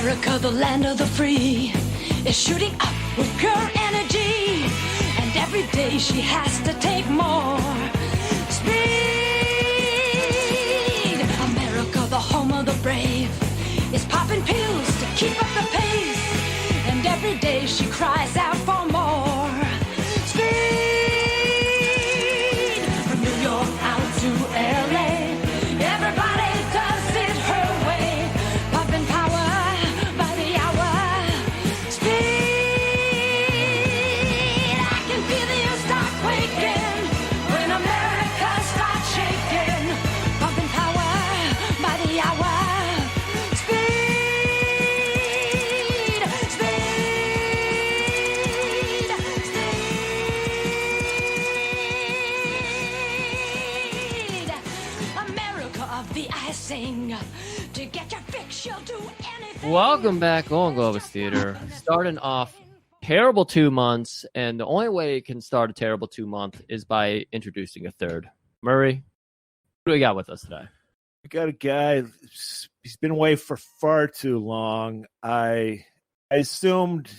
America, the land of the free, is shooting up with pure energy. And every day she has to take more speed. America, the home of the brave, is popping pills to keep up the pace. And every day she cries out for more speed. From New York out to LA, everybody does it her way. Pumping power by the hour. Speed. I can feel the earth start quaking when America starts shaking. Pumping power by the hour. Speed. Speed. Speed. America of the icing. To get your fix, you'll do anything. Welcome back, Golan-Globus Theater. Starting off terrible 2 months, and the only way you can start a terrible 2 month is by introducing a third. Murray, what do we got with us today? We got a guy. He's been away for far too long. I assumed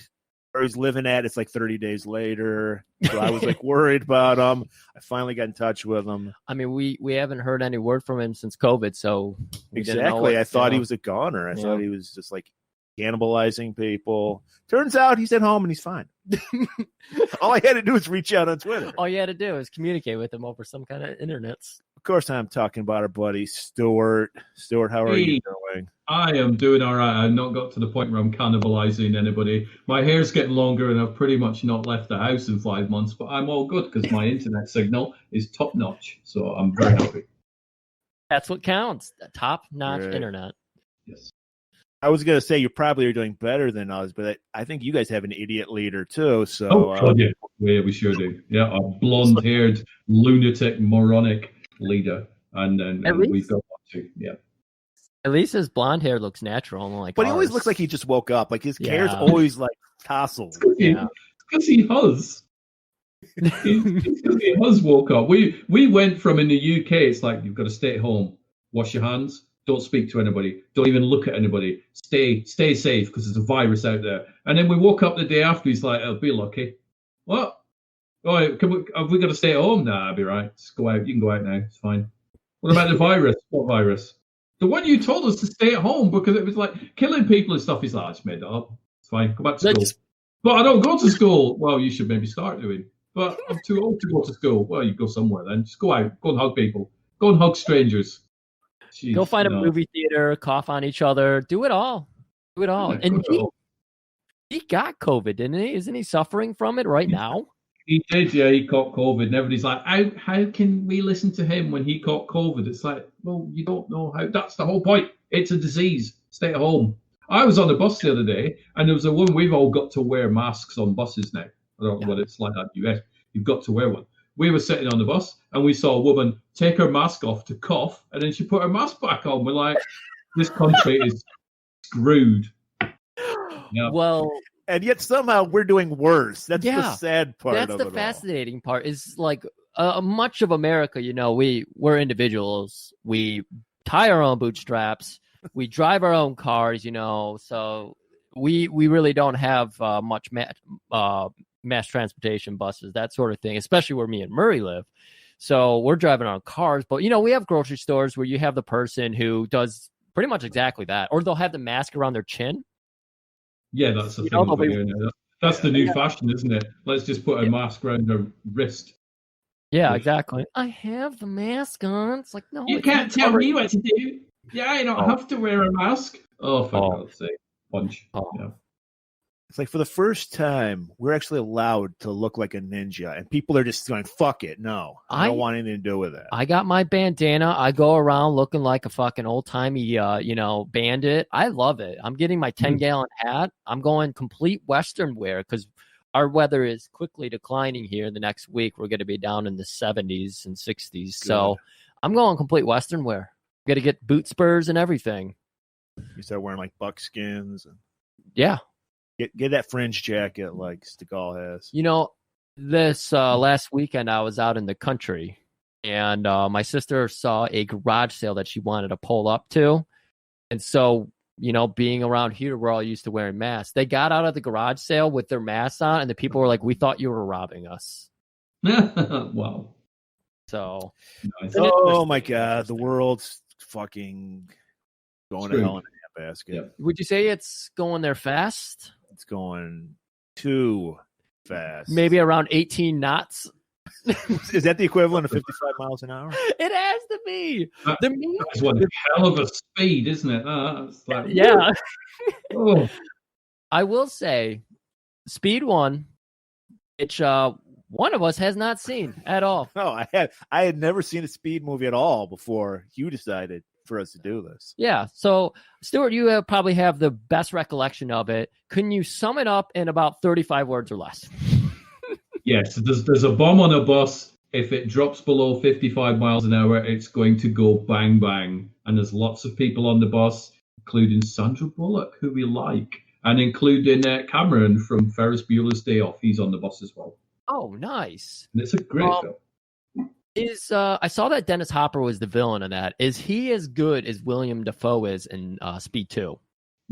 where he's living at. It's like 30 days later. So I was like worried about him. I finally got in touch with him. I mean, we haven't heard any word from him since COVID, so we didn't know Exactly. what, I thought you know. he was a goner. I Yeah. thought he was just like cannibalizing people. Turns out he's at home and he's fine. All I had to do was reach out on Twitter. All you had to do is communicate with him over some kind of internets. Of course, I'm talking about our buddy Stuart. Stuart, how are you doing? I am doing all right. I've not got to the point where I'm cannibalizing anybody. My hair's getting longer and I've pretty much not left the house in 5 months, but I'm all good because my internet signal is top notch. So I'm very happy. That's what counts. Top-notch Right. internet. Yes. I was going to say you probably are doing better than us, but I think you guys have an idiot leader too. So God, yeah. Yeah, we sure do. Yeah, a blonde-haired, lunatic, moronic leader. And then At we've least- got one too. Yeah. At least his blonde hair looks natural, unlike but he always ours. looks like he just woke up. Like his hair's Yeah. always like tousled. Yeah. Because he has. Because he has woke up. We went from in the UK, it's like you've got to stay at home, wash your hands, don't speak to anybody, don't even look at anybody, stay safe because there's a virus out there. And then we woke up the day after. He's like, "I'll be lucky." What? Oh, have we got to stay at home? Nah, I'll be right. Just go out. You can go out now. It's fine. What about the virus? What virus? The one you told us to stay at home because it was like killing people and stuff. He's like, "I just made that up. It's fine. Go back to school." That's- But I don't go to school. Well, you should maybe start doing. But I'm too old to go to school. Well, you go somewhere then. Just go out. Go and hug people. Go and hug strangers. Jeez, Go find a no. movie theater, cough on each other, do it all. Do it all. Yeah, And do it all. he got COVID, didn't he? Isn't he suffering from it right now? He did, yeah. He caught COVID, and everybody's like, "How can we listen to him when he caught COVID?" It's like, well, you don't know how. That's the whole point. It's a disease. Stay at home. I was on the bus the other day, and there was a woman. We've all got to wear masks on buses now. I don't know what it's like at US. You've got to wear one. We were sitting on the bus, and we saw a woman take her mask off to cough, and then she put her mask back on. We're like, this country is screwed. Yeah. Well, And yet somehow we're doing worse. That's the Yeah, sad part that's of the it all. fascinating part. Is like much of America, you know, we're individuals. We tie our own bootstraps. We drive our own cars, you know. So we really don't have much mass transportation, buses, that sort of thing, especially where me and Murray live. So we're driving our cars, but you know, we have grocery stores where you have the person who does pretty much exactly that, or they'll have the mask around their chin. Yeah, that's the You thing know, over they'll be- here now. That's the new fashion, isn't it? Let's just put a mask around her wrist. Yeah, Yeah. exactly. I have the mask on. It's like, no, You it's can't not tell covered. me what to do. Yeah, I don't Oh. have to wear a mask. Oh, for Oh. God's sake. Punch. Oh. Yeah. It's like for the first time, we're actually allowed to look like a ninja, and people are just going, "Fuck it, no, I don't want anything to do with it." I got my bandana. I go around looking like a fucking old timey, bandit. I love it. I'm getting my 10-gallon hat. I'm going complete Western wear because our weather is quickly declining here. The next week, we're going to be down in the 70s and 60s. So I'm going complete Western wear. Got to get boot spurs and everything. You start wearing like buckskins and Yeah. get that fringe jacket like Stegall has. You know, this last weekend I was out in the country, and my sister saw a garage sale that she wanted to pull up to. And so being around here, we're all used to wearing masks. They got out of the garage sale with their masks on, and the people were like, "We thought you were robbing us." Wow. So, Nice. Oh my God, the world's fucking going to hell in a handbasket. Yep. would you say it's going there fast? It's going too fast. Maybe around 18 knots. Is that the equivalent of 55 miles an hour? It has to be. That's one hell of a speed, isn't it? It's like, Yeah. oh. I will say, Speed 1, which one of us has not seen at all. No, I had never seen a speed movie at all before you decided for us to do this. Yeah. So, Stuart, you probably have the best recollection of it. Can you sum it up in about 35 words or less? Yes, there's a bomb on a bus. If it drops below 55 miles an hour, it's going to go bang, bang. And there's lots of people on the bus, including Sandra Bullock, who we like, and including Cameron from Ferris Bueller's Day Off. He's on the bus as well. Oh, nice. And it's a great film. I saw that Dennis Hopper was the villain in that. Is he as good as William Dafoe is in Speed 2?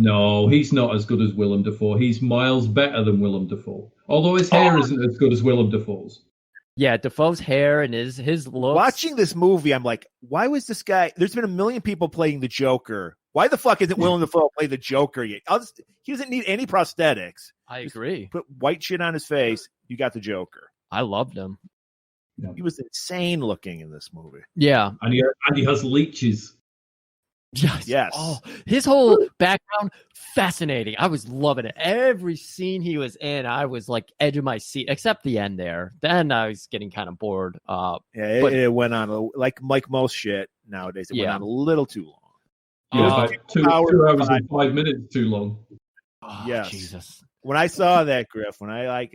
No, he's not as good as Willem Dafoe. He's miles better than Willem Dafoe. Although his hair isn't as good as Willem Dafoe's. Yeah, Dafoe's hair and his looks. Watching this movie, I'm like, why was this guy? There's been a million people playing the Joker. Why the fuck isn't Willem Dafoe play the Joker yet? He doesn't need any prosthetics. I agree. Put white shit on his face. You got the Joker. I loved him. Yeah. He was insane looking in this movie. Yeah. And he has leeches. Yes. Oh, his whole background, fascinating. I was loving it. Every scene he was in, I was like edge of my seat, except the end there. Then I was getting kind of bored. It went on like most shit nowadays. It went on a little too long. Yeah, about 2 hours and 5 minutes too long. Oh, yes. Jesus. When I saw that, Griff, when I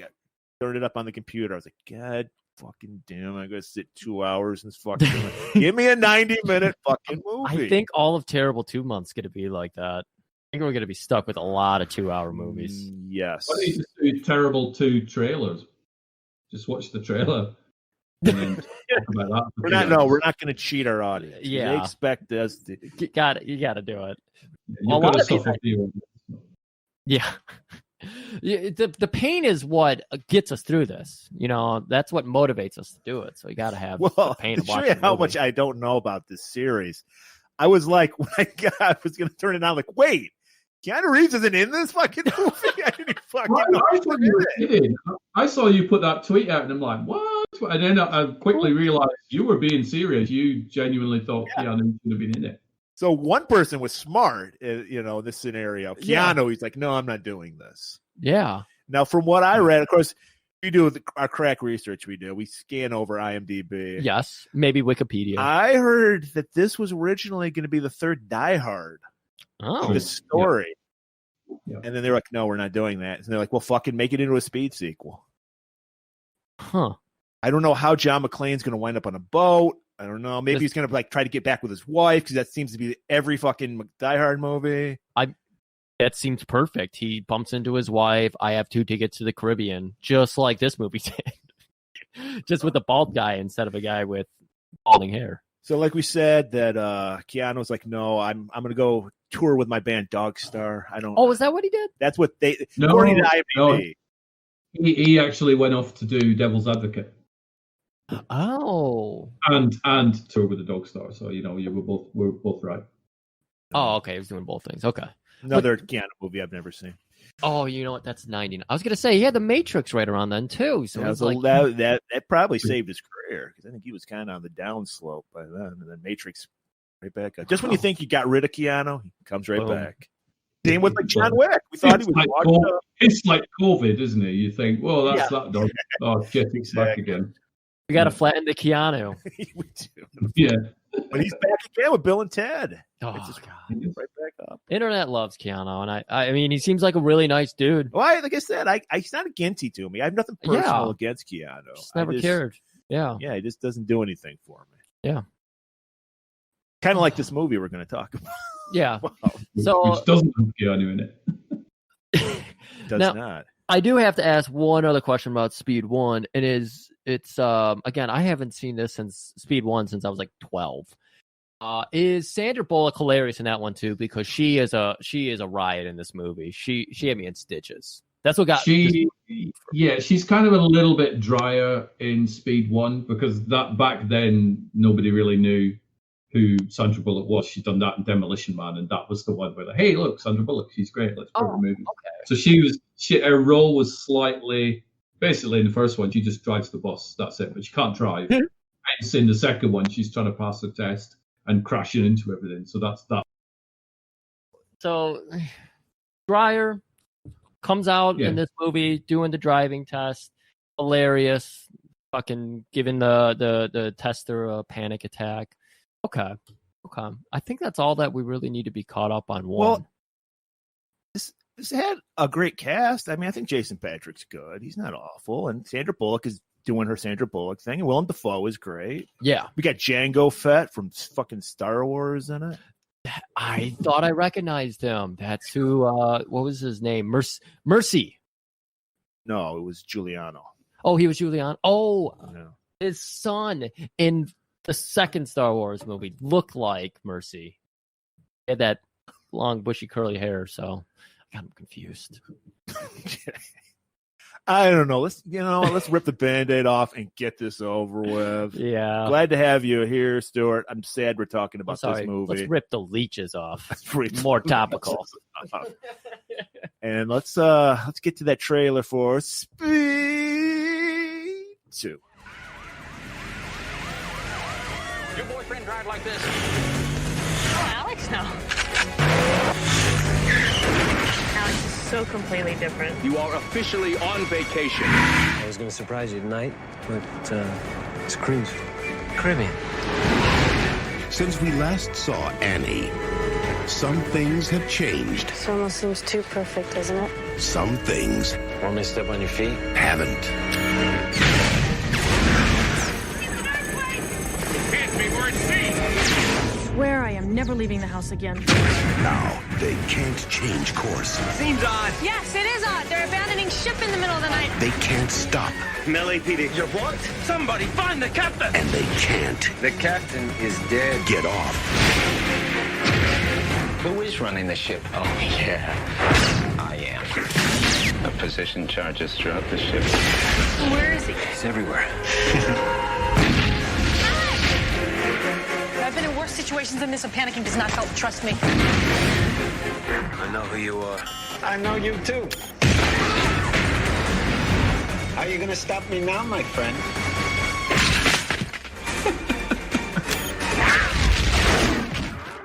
turned it up on the computer, I was like, God fucking damn, I'm gonna sit 2 hours and fucking give me a 90-minute fucking movie. I think all of Terrible 2 months gonna be like that. I think we're gonna be stuck with a lot of 2-hour movies. Yes. Why don't you just do Terrible 2 trailers? Just watch the trailer. And then talk about that. We're not gonna cheat our audience. Yeah. They expect us to. You gotta do it. You've got to suffer for you. Yeah. The pain is what gets us through this. That's what motivates us to do it. So you got to have the pain of to show watching you how much I don't know about this series. I was like, when I was going to turn it on, like, wait, Keanu Reeves isn't in this fucking movie? I didn't fucking know. I thought you were kidding. I saw you put that tweet out, and I'm like, what? And then I quickly realized you were being serious. You genuinely thought Keanu should have been in it. So one person was smart, in this scenario. Keanu, he's like, no, I'm not doing this. Yeah. Now, from what I read, of course, we do our crack research. We scan over IMDb. Yes, maybe Wikipedia. I heard that this was originally going to be the third Die Hard. Oh, the story. Yeah. And then they're like, no, we're not doing that. And they're like, well, fucking make it into a Speed sequel. Huh. I don't know how John McClane's going to wind up on a boat. I don't know. Maybe he's going to try to get back with his wife, because that seems to be every fucking Die Hard movie. That seems perfect. He bumps into his wife. I have 2 tickets to the Caribbean, just like this movie did. Just with a bald guy instead of a guy with balding hair. So like we said, that Keanu's like, no, I'm going to go tour with my band Dogstar. I don't. Oh, is that what he did? That's what they. No, according to IMDb. no. He actually went off to do Devil's Advocate. Oh. And tour with the Dogstar. So we're both right. Oh, okay. He was doing both things. Okay. Another Keanu movie I've never seen. Oh, you know what? That's 99. I was gonna say he had The Matrix right around then too. So that probably saved his career, because I think he was kind of on the downslope by then, and then Matrix right back up. Just when you think you got rid of Keanu, he comes right back. Same with like John Wick. We thought he was washed up. It's like COVID, isn't it? You think, well, that's that dog. Oh shit, it's back again. We got to flatten the Keanu. We do. Yeah. But he's back again with Bill and Ted. Oh, God. God. Right back up. Internet loves Keanu, and I mean, he seems like a really nice dude. Well, like I said, he's not against he to me. I have nothing personal against Keanu. Just never cared. Yeah. Yeah, he just doesn't do anything for me. Yeah. Kind of like this movie we're going to talk about. Yeah. Wow. So Which doesn't have Keanu in it. Does now, not. I do have to ask one other question about Speed 1. It's again, I haven't seen this since Speed 1 since I was like 12. Is Sandra Bullock hilarious in that one too? Because she is a riot in this movie. She had me in stitches. That's what got she's kind of a little bit drier in Speed 1 because that back then nobody really knew who Sandra Bullock was. She'd done that in Demolition Man, and that was the one where hey, look, Sandra Bullock, she's great. Let's put her movie. Okay. So her role was slightly basically in the first one she just drives the bus. That's it, but she can't drive. And in the second one, she's trying to pass the test and crashing into everything. So that's that. So Dreyer comes out in this movie doing the driving test. Hilarious. Fucking giving the tester a panic attack. Okay. I think that's all that we really need to be caught up on. Well, this had a great cast. I mean, I think Jason Patric's good. He's not awful. And Sandra Bullock is doing her Sandra Bullock thing. And Willem Dafoe is great. Yeah. We got Jango Fett from fucking Star Wars in it. I thought I recognized him. That's who, what was his name? Mercy. No, it was Giuliano. Oh, he was Giuliano. Oh, No. His son in the second Star Wars movie looked like Mercy. He had that long, bushy, curly hair, so I got him confused. I don't know. Let's rip the Band-Aid off and get this over with. Yeah. Glad to have you here, Stuart. I'm sad we're talking about this movie. Let's rip the leeches off. More topical. And let's get to that trailer for Speed 2. Your boyfriend drive like this? Oh, Alex, no. Alex is so completely different. You are officially on vacation. I was going to surprise you tonight, but it's a cruise. Caribbean. Since we last saw Annie, some things have changed. This almost seems too perfect, doesn't it? Some things Want me to step on your feet? haven't. Can't be where it's seen. Swear I am never leaving the house again. Now they can't change course. Seems odd. Yes, it is odd. They're abandoning ship in the middle of the night. They can't stop, Melly PD. Your what? Somebody find the captain. and they can't The captain is dead. get off. Who is running the ship? Oh, yeah. I am. A position charges throughout the ship. Where is he? He's everywhere. I've been in worse situations than this, and panicking does not help. Trust me. I know who you are. I know you too. How are you gonna stop me now, my friend?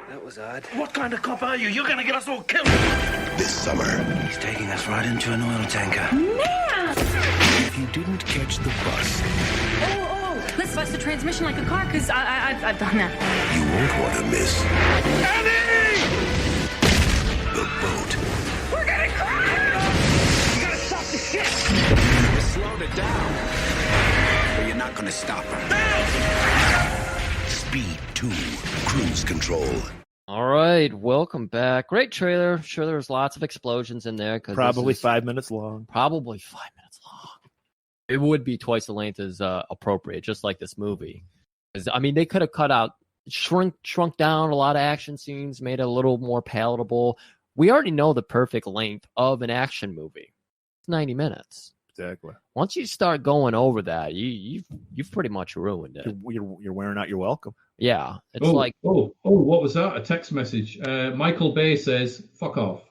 That was odd. What kind of cop are you? You're gonna get us all killed. This summer, He's taking us right into an oil tanker. if you didn't catch the bus, Oh, let's bust the transmission like a car, because I've done that. you won't want to miss the boat. We're getting crushed. You gotta stop the ship. You slowed it down, but you're not gonna stop her. Speed 2, Cruise Control. All right, welcome back. Great trailer. I'm sure there was lots of explosions in there. Probably 5 minutes long. Probably 5 minutes long. It would be twice the length as appropriate, just like this movie. 'Cause, I mean, they could have cut out, shrunk down a lot of action scenes, made it a little more palatable. We already know the perfect length of an action movie. It's 90 minutes. Exactly. Once you start going over that, you've pretty much ruined it. You're wearing out your welcome. Yeah, it's Oh, like what was that? A text message. Michael Bay says, "Fuck off."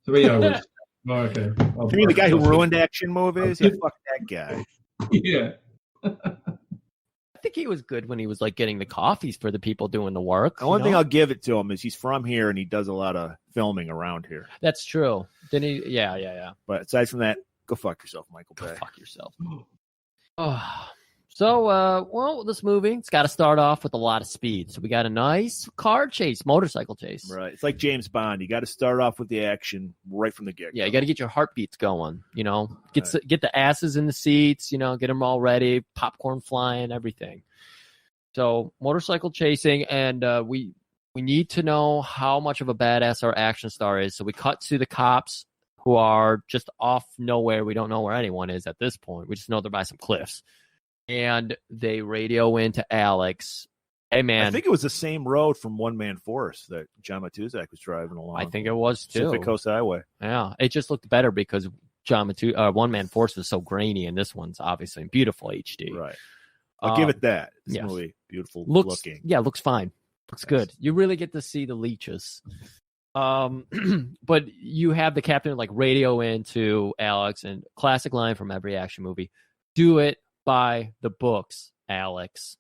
3 hours. Oh, okay. You mean the guy who ruined action movies? Yeah, fuck that guy. Yeah. I think he was good when he was like getting the coffees for the people doing the work. The one thing I'll give it to him is he's from here and he does a lot of filming around here. That's true. Didn't he? Yeah. But aside from that, go fuck yourself, Michael Go Bay. fuck yourself. Well, this movie, it's got to start off with a lot of speed. So we got a nice car chase, motorcycle chase. Right. It's like James Bond. You got to start off with the action right from the get-go. Yeah, you got to get your heartbeats going, get the asses in the seats, get them all ready, popcorn flying, everything. So motorcycle chasing, and we need to know how much of a badass our action star is. So we cut to the cops who are just off nowhere. We don't know where anyone is at this point. We just know they're by some cliffs. And they radio into Alex Hey, man. I think it was the same road from One Man Force that John Matuzak was driving along. I think it was too. Pacific Coast Highway. Yeah, it just looked better because One Man Force was so grainy, and this one's obviously in beautiful HD. Right. I'll give it that. This movie, beautiful looking. Yeah, looks fine. Looks good. You really get to see the leeches. But you have the captain like radio into Alex, and classic line from every action movie: "Do it by the books, Alex."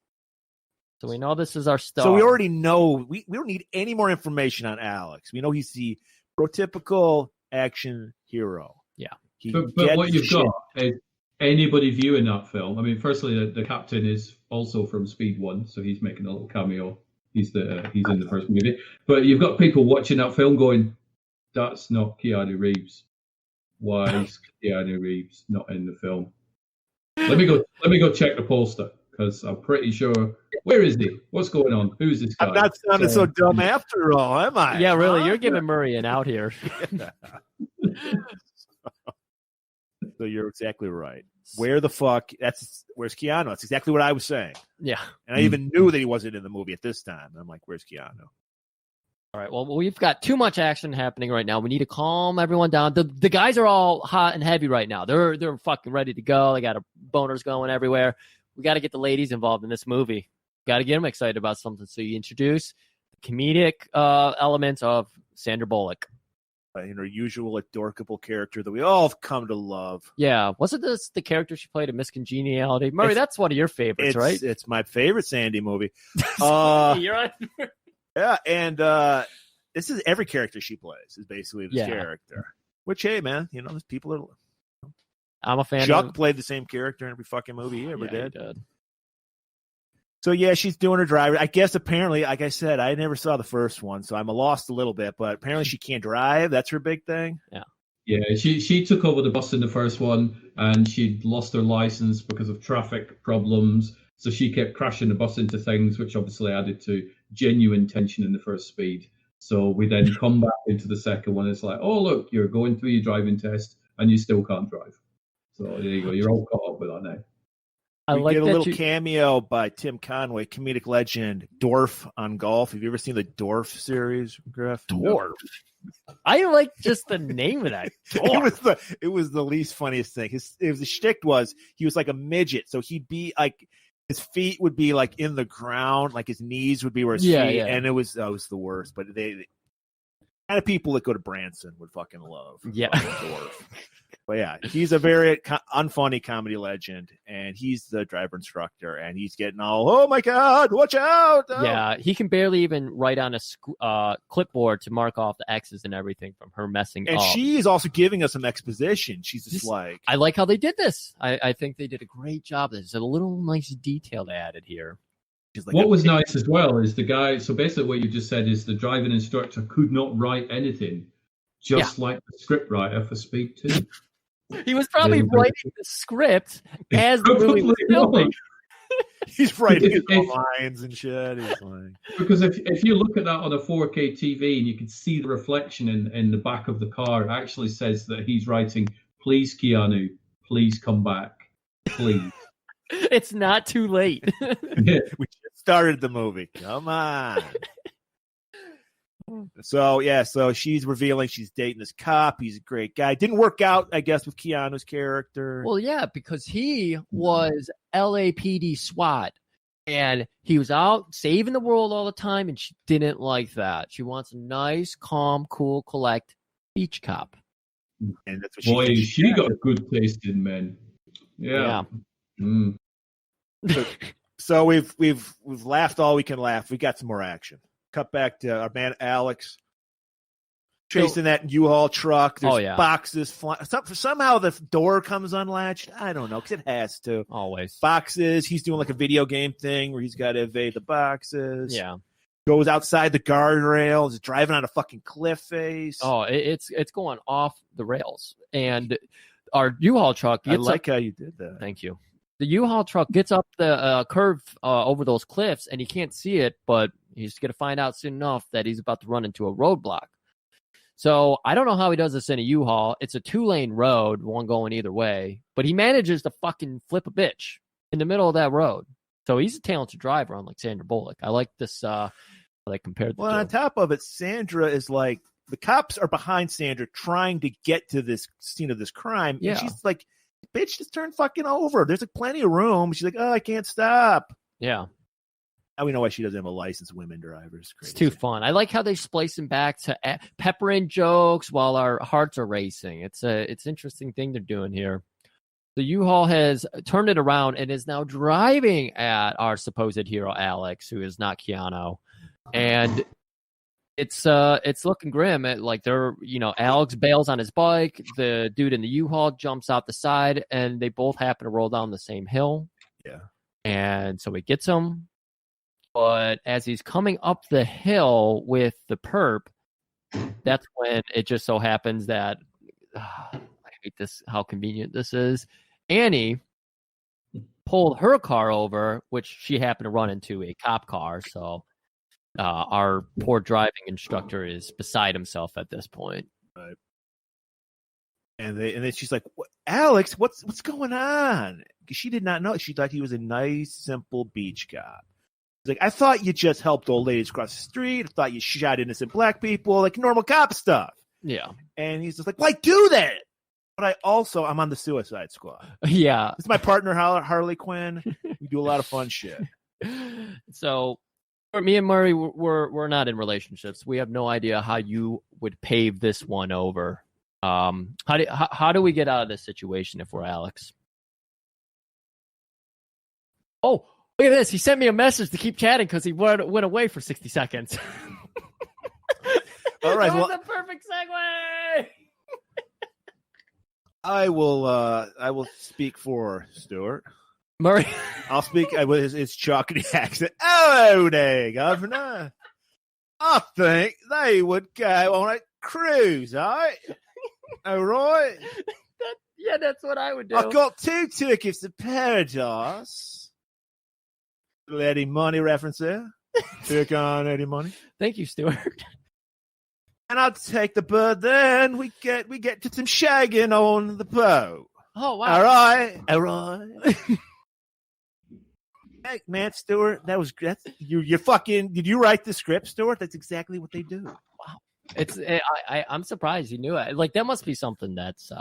So we know this is our star. So we already know we don't need any more information on Alex. We know he's the prototypical action hero. Yeah. But what you've got is anybody viewing that film. I mean, firstly, the captain is also from Speed 1, so he's making a little cameo. He's in the first movie. But you've got people watching that film going, "That's not Keanu Reeves. Why is Keanu Reeves not in the film?" Let me go check the poster, because I'm pretty sure. Where is he? What's going on? Who's this guy? I'm not sounding so dumb after all, am I? Yeah, really. You're giving Murray an out here. So you're exactly right. Where the fuck? Where's Keanu? That's exactly what I was saying. Yeah. And I even knew that he wasn't in the movie at this time. I'm like, where's Keanu? All right. Well, we've got too much action happening right now. We need to calm everyone down. The guys are all hot and heavy right now. They're fucking ready to go. They got boners going everywhere. We got to get the ladies involved in this movie. Got to get them excited about something. So you introduce the comedic elements of Sandra Bullock. Her usual adorable character that we all have come to love. Yeah. Wasn't this the character she played in Miss Congeniality? Murray, that's one of your favorites, right? It's my favorite Sandy movie. You're on. Yeah, and this is every character she plays is basically this character. Which, hey, man, there's people that I'm a fan. Chuck played the same character in every fucking movie he ever did. He did. So, yeah, she's doing her driver. I guess apparently, like I said, I never saw the first one, so I'm lost a little bit. But apparently she can't drive. That's her big thing. Yeah. Yeah, she took over the bus in the first one, and she'd lost her license because of traffic problems. So she kept crashing the bus into things, which obviously added to genuine tension in the first Speed. So we then come back into the second one. It's like, oh, look, you're going through your driving test, and you still can't drive. So there you go. You're all caught up with that now. We get a little cameo by Tim Conway, comedic legend, Dorf on golf. Have you ever seen the Dorf series, Griff? Dorf. I like just the name of that. It was the least funniest thing. The shtick was he was like a midget, so he'd be like his feet would be like in the ground, like his knees would be where his feet, and it was the worst. But they kind of people that go to Branson would fucking love. Yeah. Dorf. But yeah, he's a very unfunny comedy legend, and he's the driver instructor, and he's getting all, oh my God, watch out! Oh. Yeah, he can barely even write on a clipboard to mark off the X's and everything from her messing up. And she is also giving us some exposition. She's just like... I like how they did this. I think they did a great job. There's a little nice detail they added here. Like what was nice as well is the guy, so basically what you just said is the driving instructor could not write anything, just like the script writer for Speed 2. He was probably writing the script as the movie was filming. He's writing his own lines and shit. He's like... Because if you look at that on a 4K TV and you can see the reflection in the back of the car, it actually says that he's writing, "Please, Keanu, please come back. Please." It's not too late. We just started the movie. Come on. So she's revealing she's dating this cop. He's a great guy. Didn't work out, I guess, with Keanu's character. Well, yeah, because he was LAPD SWAT, and he was out saving the world all the time, and she didn't like that. She wants a nice, calm, cool, collect beach cop. And that's what she got good taste in men. Yeah. Mm. So we've laughed all we can laugh. We got some more action. Cut back to our man Alex chasing that U-Haul truck. There's boxes flying. Somehow the door comes unlatched. I don't know, because it has to. Always. Boxes. He's doing like a video game thing where he's got to evade the boxes. Yeah. Goes outside the guardrails. Is driving on a fucking cliff face. Oh, it's going off the rails. And our U-Haul truck I like how you did that. Thank you. The U-Haul truck gets up the curve over those cliffs, and he can't see it, but he's going to find out soon enough that he's about to run into a roadblock. So I don't know how he does this in a U-Haul. It's a 2-lane road, one going either way, but he manages to fucking flip a bitch in the middle of that road. So he's a talented driver, unlike Sandra Bullock. I like this. They compared the Well, two. on top of it, Sandra is like, the cops are behind Sandra trying to get to this scene of this crime. Yeah. And she's like, bitch, just turn fucking over. There's like plenty of room. She's like, oh, I can't stop. Yeah. Now we know why she doesn't have a license, women drivers. It's too fun. I like how they splice him back to pepper in jokes while our hearts are racing. It's an interesting thing they're doing here. The U-Haul has turned it around and is now driving at our supposed hero, Alex, who is not Keanu. And it's looking grim. Alex bails on his bike. The dude in the U-Haul jumps out the side, and they both happen to roll down the same hill. Yeah. And so he gets him. But as he's coming up the hill with the perp, that's when it just so happens that I hate this, how convenient this is. Annie pulled her car over, which she happened to run into a cop car. So our poor driving instructor is beside himself at this point. Right. And then she's like, Alex, what's going on? Because she did not know. She thought he was a nice, simple beach cop. She's like, I thought you just helped old ladies cross the street. I thought you shot innocent black people, like normal cop stuff. Yeah. And he's just like, well, I do that. But I'm on the Suicide Squad. Yeah. It's my partner, Harley Quinn. We do a lot of fun shit. So for me and Murray, we're not in relationships. We have no idea how you would pave this one over. How do we get out of this situation if we're Alex? Oh, look at this. He sent me a message to keep chatting because he went away for 60 seconds. All right. That was the perfect segue. I will speak for Stuart. Murray. I'll speak with his chocolate accent. Hello there, Governor. I think they would go on a cruise, right? All right. That's what I would do. I've got 2 tickets to paradise. Little Eddie Money reference there. Pick on Eddie Money. Thank you, Stuart. And I'll take the bird there, and we get to some shagging on the boat. Oh wow! All right. Hey, man, Stuart, that's you fucking. Did you write the script, Stuart? That's exactly what they do. Wow, I'm surprised you knew it. Like that must be something that's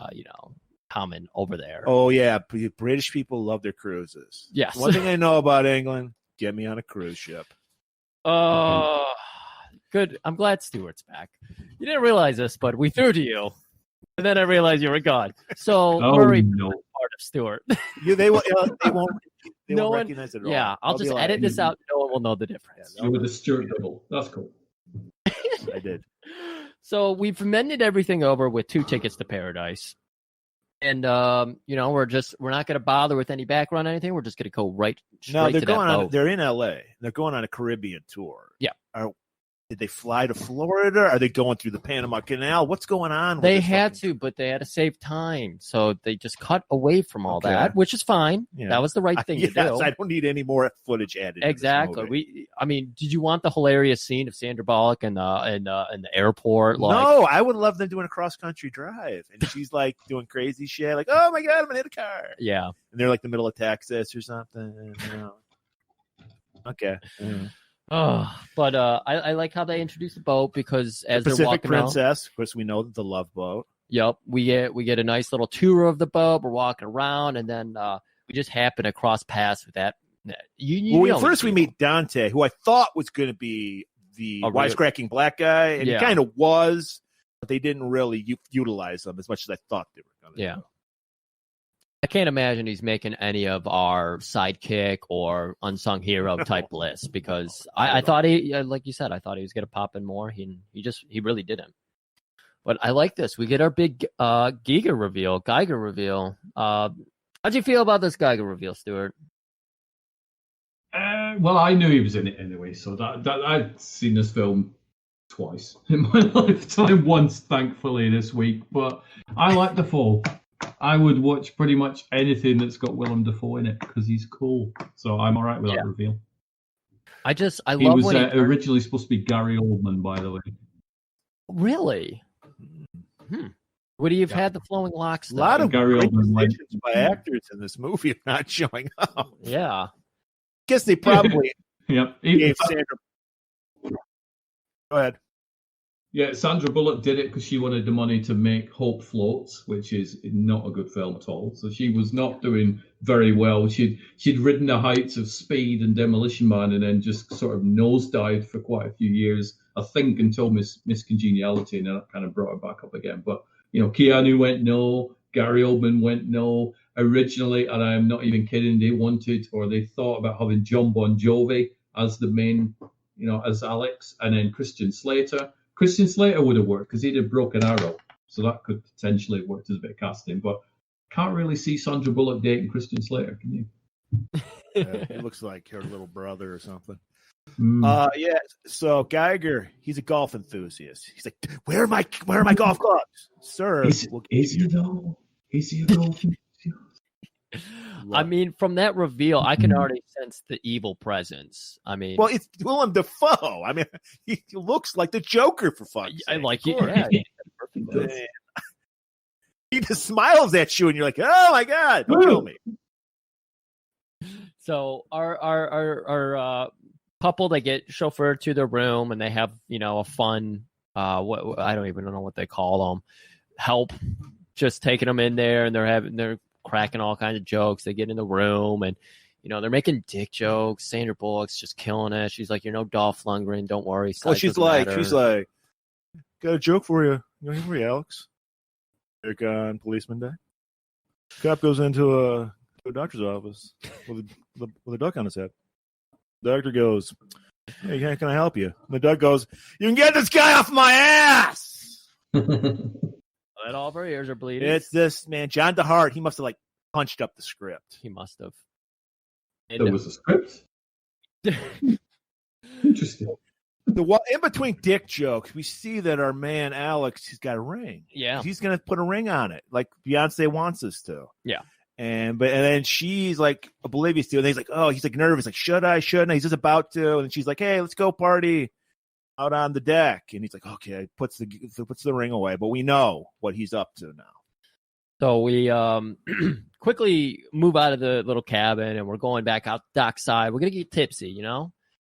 common over there. Oh yeah, British people love their cruises. Yes. One thing I know about England: get me on a cruise ship. Good. I'm glad Stuart's back. You didn't realize this, but we threw to you, and then I realized you were gone. So Murray, part of Stuart. They won't recognize it at all. Yeah, I'll just edit this out. No one will know the difference. You were the Stuart double. That's cool. I did. So we've amended everything over with 2 tickets to paradise. And we're not going to bother with any background or anything. We're just going to go right straight to that boat. They're in LA. They're going on a Caribbean tour. Yeah. Did they fly to Florida? Are they going through the Panama Canal? What's going on? They had to, but they had to save time. So they just cut away from all that, which is fine. Yeah. That was the right thing to do. I don't need any more footage added. Exactly. Did you want the hilarious scene of Sandra Bullock in the airport? No, I would love them doing a cross-country drive. And she's like doing crazy shit. Like, oh my God, I'm going to hit a car. Yeah. And they're like in the middle of Texas or something. Okay. Mm. But I like how they introduce the boat because as the they're Pacific walking Princess, of course, we know the Love Boat. Yep, we get a nice little tour of the boat. We're walking around, and then we just happen to cross paths with that. First we meet Dante, who I thought was going to be the wisecracking black guy, and he kind of was, but they didn't really utilize him as much as I thought they were going to. Yeah. I can't imagine he's making any of our sidekick or unsung hero type lists because I thought like you said, I thought he was going to pop in more. He really didn't. But I like this. We get our big Geiger reveal. How'd you feel about this Geiger reveal, Stuart? Well, I knew he was in it anyway, so that I'd seen this film twice in my lifetime. Once, thankfully, this week. But I like the fall. I would watch pretty much anything that's got Willem Dafoe in it because he's cool. So I'm all right with that reveal. I love he was when originally supposed to be Gary Oldman, by the way. Really? Would he have had the flowing locks? A lot of Gary great Oldman decisions by actors in this movie of not showing up. Yeah. guess they probably Yep. gave Sandra. Go ahead. Yeah, Sandra Bullock did it because she wanted the money to make Hope Floats, which is not a good film at all. So she was not doing very well. She'd ridden the heights of Speed and Demolition Man, and then just sort of nosedived for quite a few years, I think, until Miss Congeniality, and then that kind of brought her back up again. But Keanu went no, Gary Oldman went no. Originally, and I'm not even kidding, they thought about having John Bon Jovi as the main, as Alex, and then Christian Slater. Christian Slater would have worked because he did Broken Arrow, so that could potentially have worked as a bit of casting. But can't really see Sandra Bullock dating Christian Slater, can you? He looks like her little brother or something. Mm. So Geiger, he's a golf enthusiast. He's like, where are my golf clubs, sir? Is he though? Is he a golf enthusiast? I mean, from that reveal, I can already sense the evil presence. I mean, well, it's Willem Dafoe. I mean, he looks like the Joker for fuck's sake. I like it. Yeah. He just smiles at you, and you're like, "Oh my god, don't kill me." So our couple, they get chauffeured to their room, and they have a fun. What I don't even know what they call them. Help, just taking them in there, and they're cracking all kinds of jokes. They get in the room, and they're making dick jokes. Sandra Bullock's just killing it. She's like, "You're no Dolph Lundgren. Don't worry." Well, she's like, "Got a joke for you. You want to hear me, Alex? Like on Policeman Day, cop goes into a doctor's office with a duck on his head. The doctor goes, "Hey, can I help you?" And the duck goes, "You can get this guy off my ass." That all of her ears are bleeding. It's this man, John DeHart. He must have punched up the script. He must have. There was a script. Interesting. In between dick jokes, we see that our man Alex, he's got a ring. Yeah, he's gonna put a ring on it, like Beyonce wants us to. Yeah, and then she's like oblivious to it. And he's like nervous, like should I? Shouldn't I? He's just about to, and she's like, "Hey, let's go party out on the deck." And he's like, "Okay," puts the ring away. But we know what he's up to now. So we quickly move out of the little cabin, and we're going back out the dockside. We're gonna get tipsy,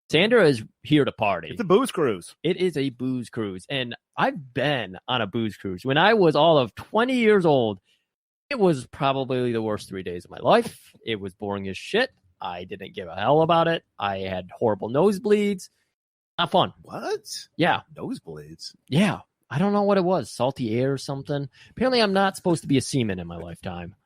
Sandra is here to party. It's a booze cruise. It is a booze cruise. And I've been on a booze cruise. When I was all of 20 years old, it was probably the worst 3 days of my life. It was boring as shit. I didn't give a hell about it. I had horrible nosebleeds. Not fun. What? Yeah. Nosebleeds? Yeah. I don't know what it was. Salty air or something. Apparently, I'm not supposed to be a seaman in my lifetime.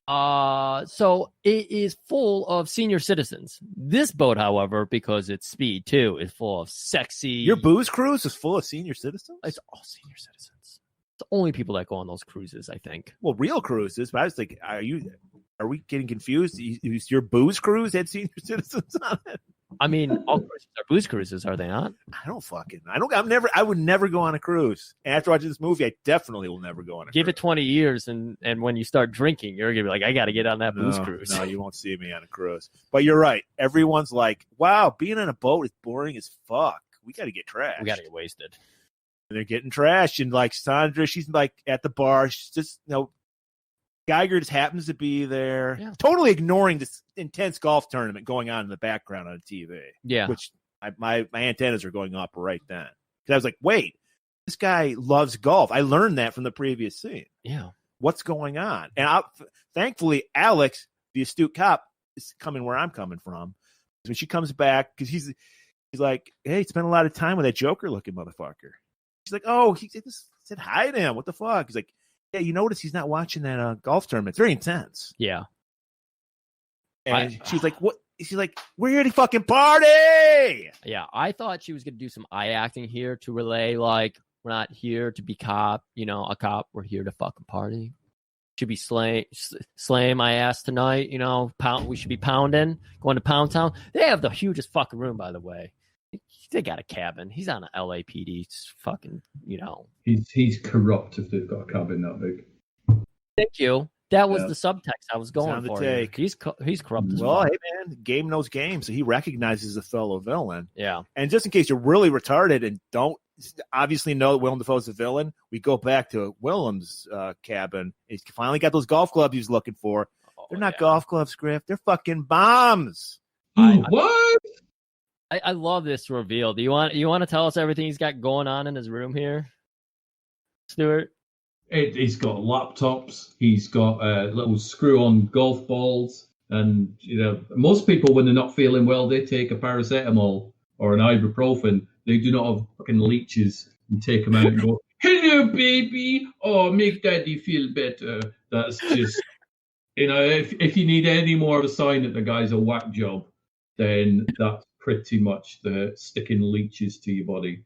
So it is full of senior citizens. This boat, however, because it's Speed too, is full of sexy. Your booze cruise is full of senior citizens? It's all senior citizens. It's the only people that go on those cruises, I think. Well, real cruises, but I was like, are we getting confused? Is your booze cruise had senior citizens on it? I mean, all cruises are booze cruises, are they not? I would never go on a cruise. And after watching this movie, I definitely will never go on a cruise. Give it 20 years, and when you start drinking, you're going to be like, I got to get on that booze cruise. No, you won't see me on a cruise. But you're right. Everyone's like, wow, being on a boat is boring as fuck. We got to get trashed. We got to get wasted. And they're getting trashed. And like Sandra, she's like at the bar. She's just, Geiger just happens to be there, totally ignoring this intense golf tournament going on in the background on TV. Yeah. Which my antennas are going up right then. Because I was like, wait, this guy loves golf. I learned that from the previous scene. Yeah. What's going on? And thankfully, Alex, the astute cop, is coming where I'm coming from. When she comes back, because he's like, hey, spent a lot of time with that Joker-looking motherfucker. She's like, oh, he just said hi to him. What the fuck? He's like, yeah, you notice he's not watching that golf tournament. It's very intense. Yeah. And she's like, what? She's like, we're here to fucking party. Yeah, I thought she was going to do some eye acting here to relay, like, we're not here to be a cop. We're here to fucking party. Should be slaying my ass tonight, we should be pounding, going to Pound Town. They have the hugest fucking room, by the way. They got a cabin. He's on an LAPD fucking, He's corrupt if they've got a cabin that big. Thank you. That was the subtext I was going for. Take. He's corrupt as well. fuck. Hey, man, game knows game, so he recognizes a fellow villain. Yeah. And just in case you're really retarded and don't obviously know that Willem Dafoe's a villain, we go back to Willem's cabin. He's finally got those golf clubs he's looking for. They're not golf clubs, Griff. They're fucking bombs. What? I love this reveal. Do you want to tell us everything he's got going on in his room here, Stuart? He's got laptops. He's got little screw-on golf balls. And, most people, when they're not feeling well, they take a paracetamol or an ibuprofen. They do not have fucking leeches and take them out and go, hello, baby. Oh, make daddy feel better. That's just, if you need any more of a sign that the guy's a whack job, then that's pretty much the sticking leeches to your body.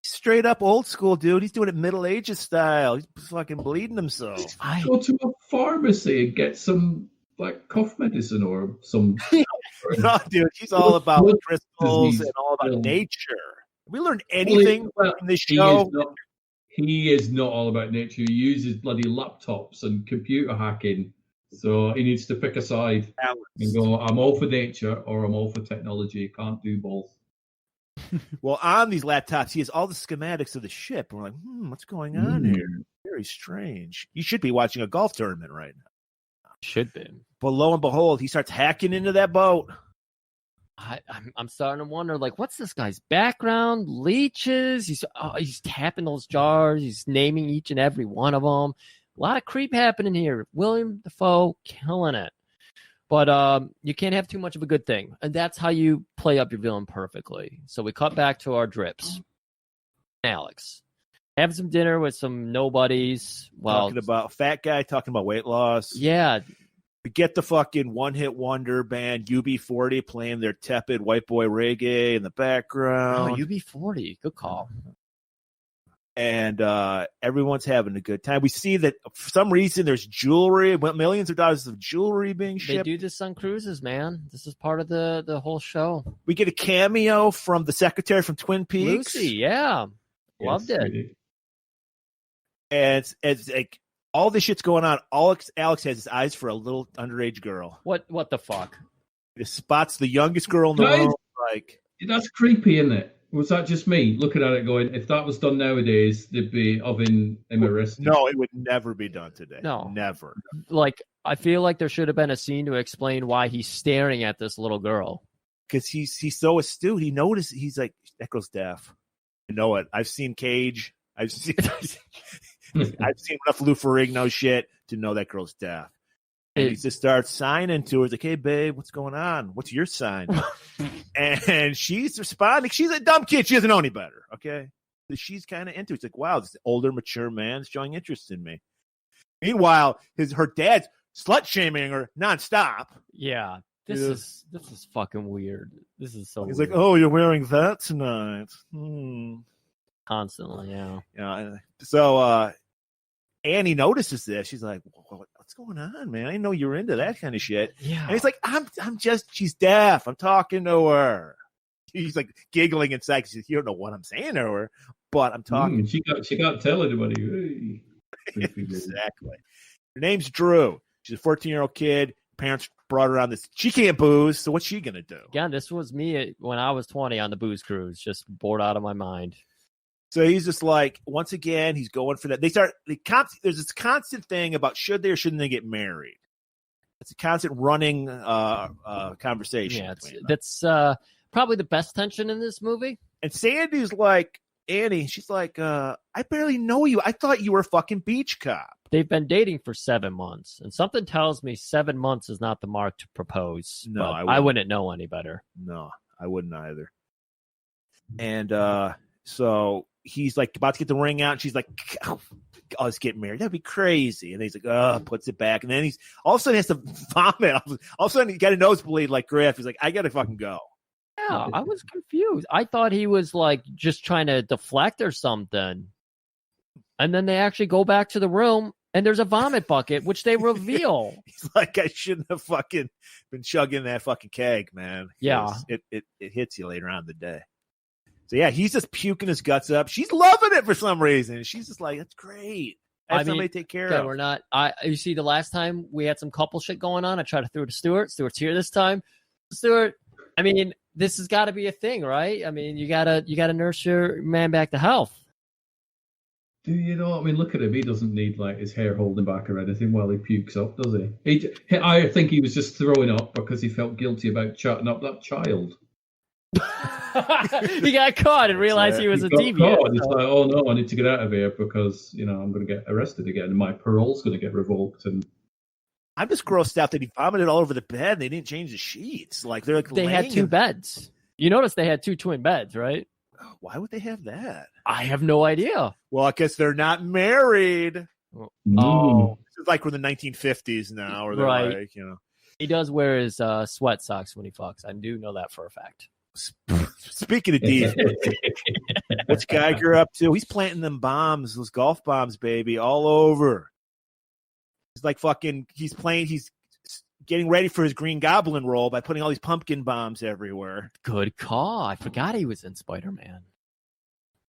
Straight up old school, dude. He's doing it Middle Ages style. He's fucking bleeding himself. Go to a pharmacy and get some cough medicine or some. No, dude, he's all about crystals and all about nature. Have we learned anything from this show? He is not all about nature. He uses bloody laptops and computer hacking. So he needs to pick a side and go, I'm all for nature or I'm all for technology. Can't do both. Well, on these laptops, he has all the schematics of the ship. And we're like, what's going on here? Very strange. You should be watching a golf tournament right now. Should be. But lo and behold, he starts hacking into that boat. I'm starting to wonder, what's this guy's background? Leeches? He's tapping those jars. He's naming each and every one of them. A lot of creep happening here. William Dafoe killing it. But you can't have too much of a good thing. And that's how you play up your villain perfectly. So we cut back to our drips. Alex. Having some dinner with some nobodies. Talking about fat guy, talking about weight loss. Yeah. We get the fucking one-hit wonder band UB40 playing their tepid white boy reggae in the background. Oh, UB40. Good call. And everyone's having a good time. We see that for some reason there's jewelry, millions of dollars of jewelry being shipped. They do this on cruises, man. This is part of the whole show. We get a cameo from the secretary from Twin Peaks. Lucy, yeah. Loved it. And it's like all this shit's going on. Alex has his eyes for a little underage girl. What the fuck? He spots the youngest girl in the world. That's creepy, isn't it? Was that just me looking at it going, if that was done nowadays, they'd be having him arrested? No, it would never be done today. No. Never. I feel like there should have been a scene to explain why he's staring at this little girl. Because he's so astute. He noticed, he's like, that girl's deaf. I know it. I've seen Cage. I've seen enough Lou Ferrigno shit to know that girl's deaf. And he just starts signing to her. He's like, hey, babe, what's going on? What's your sign? And she's responding. She's a dumb kid. She doesn't know any better, okay? She's kind of into it. It's like, wow, this older, mature man is showing interest in me. Meanwhile, her dad's slut-shaming her nonstop. Yeah, this is fucking weird. This is so He's weird. like, oh, you're wearing that tonight. Constantly, yeah. Yeah. So Annie notices this. She's like, what's going on, man? I didn't know you were into that kind of shit. Yeah. And he's like, she's deaf. I'm talking to her. He's like giggling inside because you don't know what I'm saying to her, but I'm talking. She can't tell anybody. Exactly. Her name's Drew. She's a 14-year-old kid. Parents brought her on this. She can't booze, so what's she going to do? Again, this was me when I was 20 on the booze cruise, just bored out of my mind. So he's just like, once again, he's going for that. There's this constant thing about should they or shouldn't they get married. It's a constant running conversation. Yeah, that's probably the best tension in this movie. And Sandy's like, Annie, she's like, I barely know you. I thought you were a fucking beach cop. They've been dating for 7 months, and something tells me 7 months is not the mark to propose. No, I wouldn't know any better. No, I wouldn't either. And so he's like about to get the ring out, and she's like, oh, let's get married. That'd be crazy. And he's like, puts it back. And then he's all of a sudden has to vomit. All of a sudden he got a nosebleed like Griff. He's like, I got to fucking go. Yeah, I was confused. I thought he was like just trying to deflect or something. And then they actually go back to the room and there's a vomit bucket, which they reveal. He's like, I shouldn't have fucking been chugging that fucking keg, man. Yeah. It hits you later on in the day. So yeah, he's just puking his guts up. She's loving it for some reason. She's just like, that's great. Somebody take care of. We're not. You see, the last time we had some couple shit going on, I tried to throw it to Stuart. Stuart's here this time. Stuart, I mean, this has got to be a thing, right? I mean, you gotta nurse your man back to health. You know, I mean, look at him. He doesn't need like his hair holding back or anything while he pukes up, does he? I think he was just throwing up because he felt guilty about chatting up that child. He got caught and realized he was a deviant. He's like, oh no, I need to get out of here because I'm going to get arrested again and my parole's going to get revoked. And I'm just grossed out that he vomited all over the bed and they didn't change the sheets. Like they had two beds. You notice they had two twin beds, right? Why would they have that? I have no idea. Well, I guess they're not married. Oh, it's like we're in the 1950s now, or they're right. like, He does wear his sweat socks when he fucks. I do know that for a fact. Speaking of these, what's Geiger up to? He's planting them bombs, those golf bombs, baby, all over. He's like he's getting ready for his Green Goblin role by putting all these pumpkin bombs everywhere. Good call. I forgot he was in Spider-Man.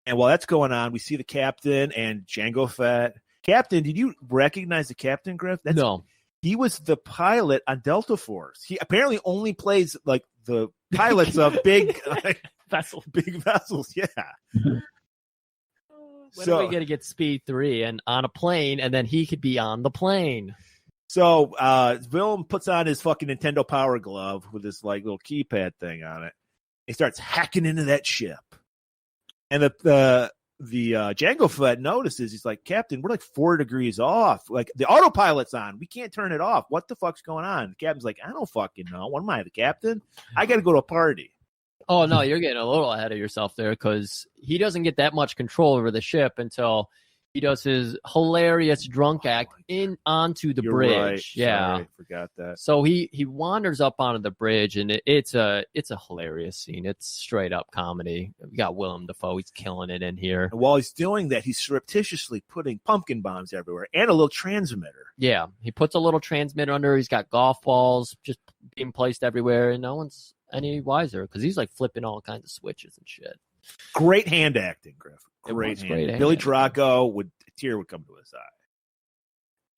And while that's going on, we see the captain and Jango Fett. Captain, did you recognize the captain, Griff? No. He was the pilot on Delta Force. He apparently only plays like the pilots of big vessels. Yeah. When are we going to get Speed 3 and on a plane, and then he could be on the plane? So Willem puts on his fucking Nintendo Power Glove with this like little keypad thing on it. He starts hacking into that ship. And the Jango Fett notices, he's like, Captain, we're like 4 degrees off. Like the autopilot's on. We can't turn it off. What the fuck's going on? The captain's like, I don't fucking know. What am I, the captain? I got to go to a party. Oh, no, you're getting a little ahead of yourself there because he doesn't get that much control over the ship until he does his hilarious drunk act onto the bridge. Right. Yeah, Sorry, I forgot that. So he wanders up onto the bridge, and it's a hilarious scene. It's straight up comedy. We got Willem Dafoe; he's killing it in here. And while he's doing that, he's surreptitiously putting pumpkin bombs everywhere and a little transmitter. Yeah, he puts a little transmitter under. He's got golf balls just being placed everywhere, and no one's any wiser because he's like flipping all kinds of switches and shit. Great hand acting, Griff. Great hand. Billy Drago a tear would come to his eye.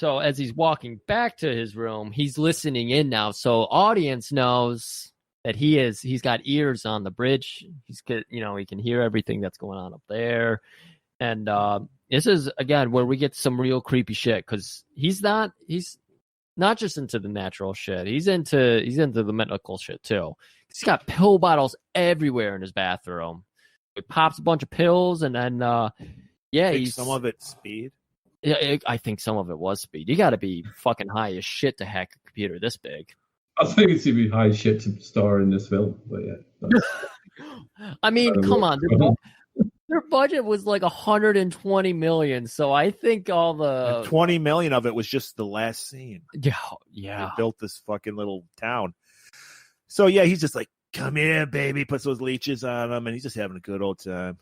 So as he's walking back to his room, he's listening in now. So audience knows that he's got ears on the bridge. He can hear everything that's going on up there. And this is again where we get some real creepy shit because he's not just into the natural shit. He's into the medical shit too. He's got pill bottles everywhere in his bathroom. He pops a bunch of pills and then some of it speed. Yeah, I think some of it was speed. You got to be fucking high as shit to hack a computer this big. I think it's to be high as shit to star in this film, but yeah. I mean, come on. Their budget was like $120 million, so I think all the $20 million of it was just the last scene. Yeah. They built this fucking little town. So yeah, he's just like, come here, baby. Puts those leeches on him, and he's just having a good old time.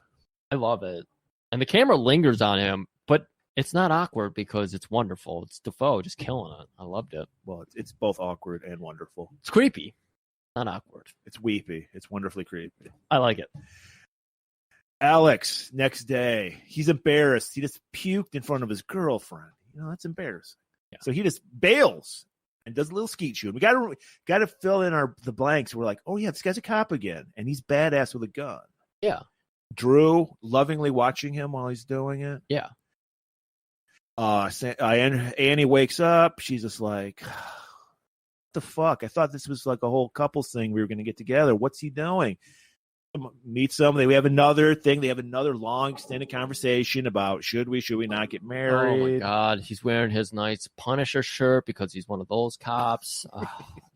I love it. And the camera lingers on him, but it's not awkward because it's wonderful. It's Dafoe just killing it. I loved it. Well, it's both awkward and wonderful. It's creepy, not awkward. It's weepy. It's wonderfully creepy. I like it. Alex, next day, he's embarrassed. He just puked in front of his girlfriend. That's embarrassing. Yeah. So he just bails and does a little skeet shoot. We got to fill in the blanks. We're like, oh yeah, this guy's a cop again, and he's badass with a gun. Yeah. Drew lovingly watching him while he's doing it. Yeah. Annie wakes up. She's just like, what the fuck? I thought this was like a whole couples thing. We were going to get together. What's he doing? Meet somebody. We have another thing. They have another long extended conversation about should we not get married? Oh my God. He's wearing his nice Punisher shirt because he's one of those cops.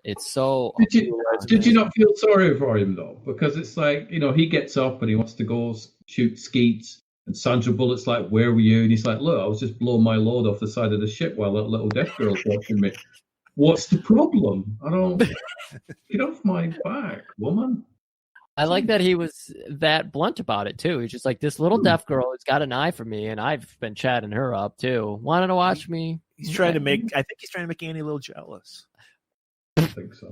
It's so. Did you not feel sorry for him though? Because it's like, he gets up and he wants to go shoot skeets. And Sandra Bullock's like, where were you? And he's like, look, I was just blowing my load off the side of the ship while that little deaf girl's watching me. What's the problem? I don't get off my back, woman. I like that he was that blunt about it too. He's just like, this little deaf girl has got an eye for me, and I've been chatting her up too. Wanted to watch me. He's trying to make. I think he's trying to make Annie a little jealous. I think so.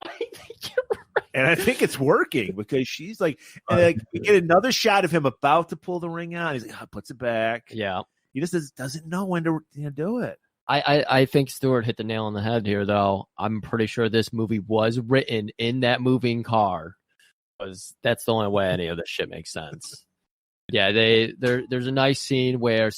I think you're right. And I think it's working because she's like, we get another shot of him about to pull the ring out. He's like, puts it back. Yeah. He just doesn't know when to do it. I think Stuart hit the nail on the head here, though. I'm pretty sure this movie was written in that moving car. Because that's the only way any of this shit makes sense. Yeah, there's a nice scene where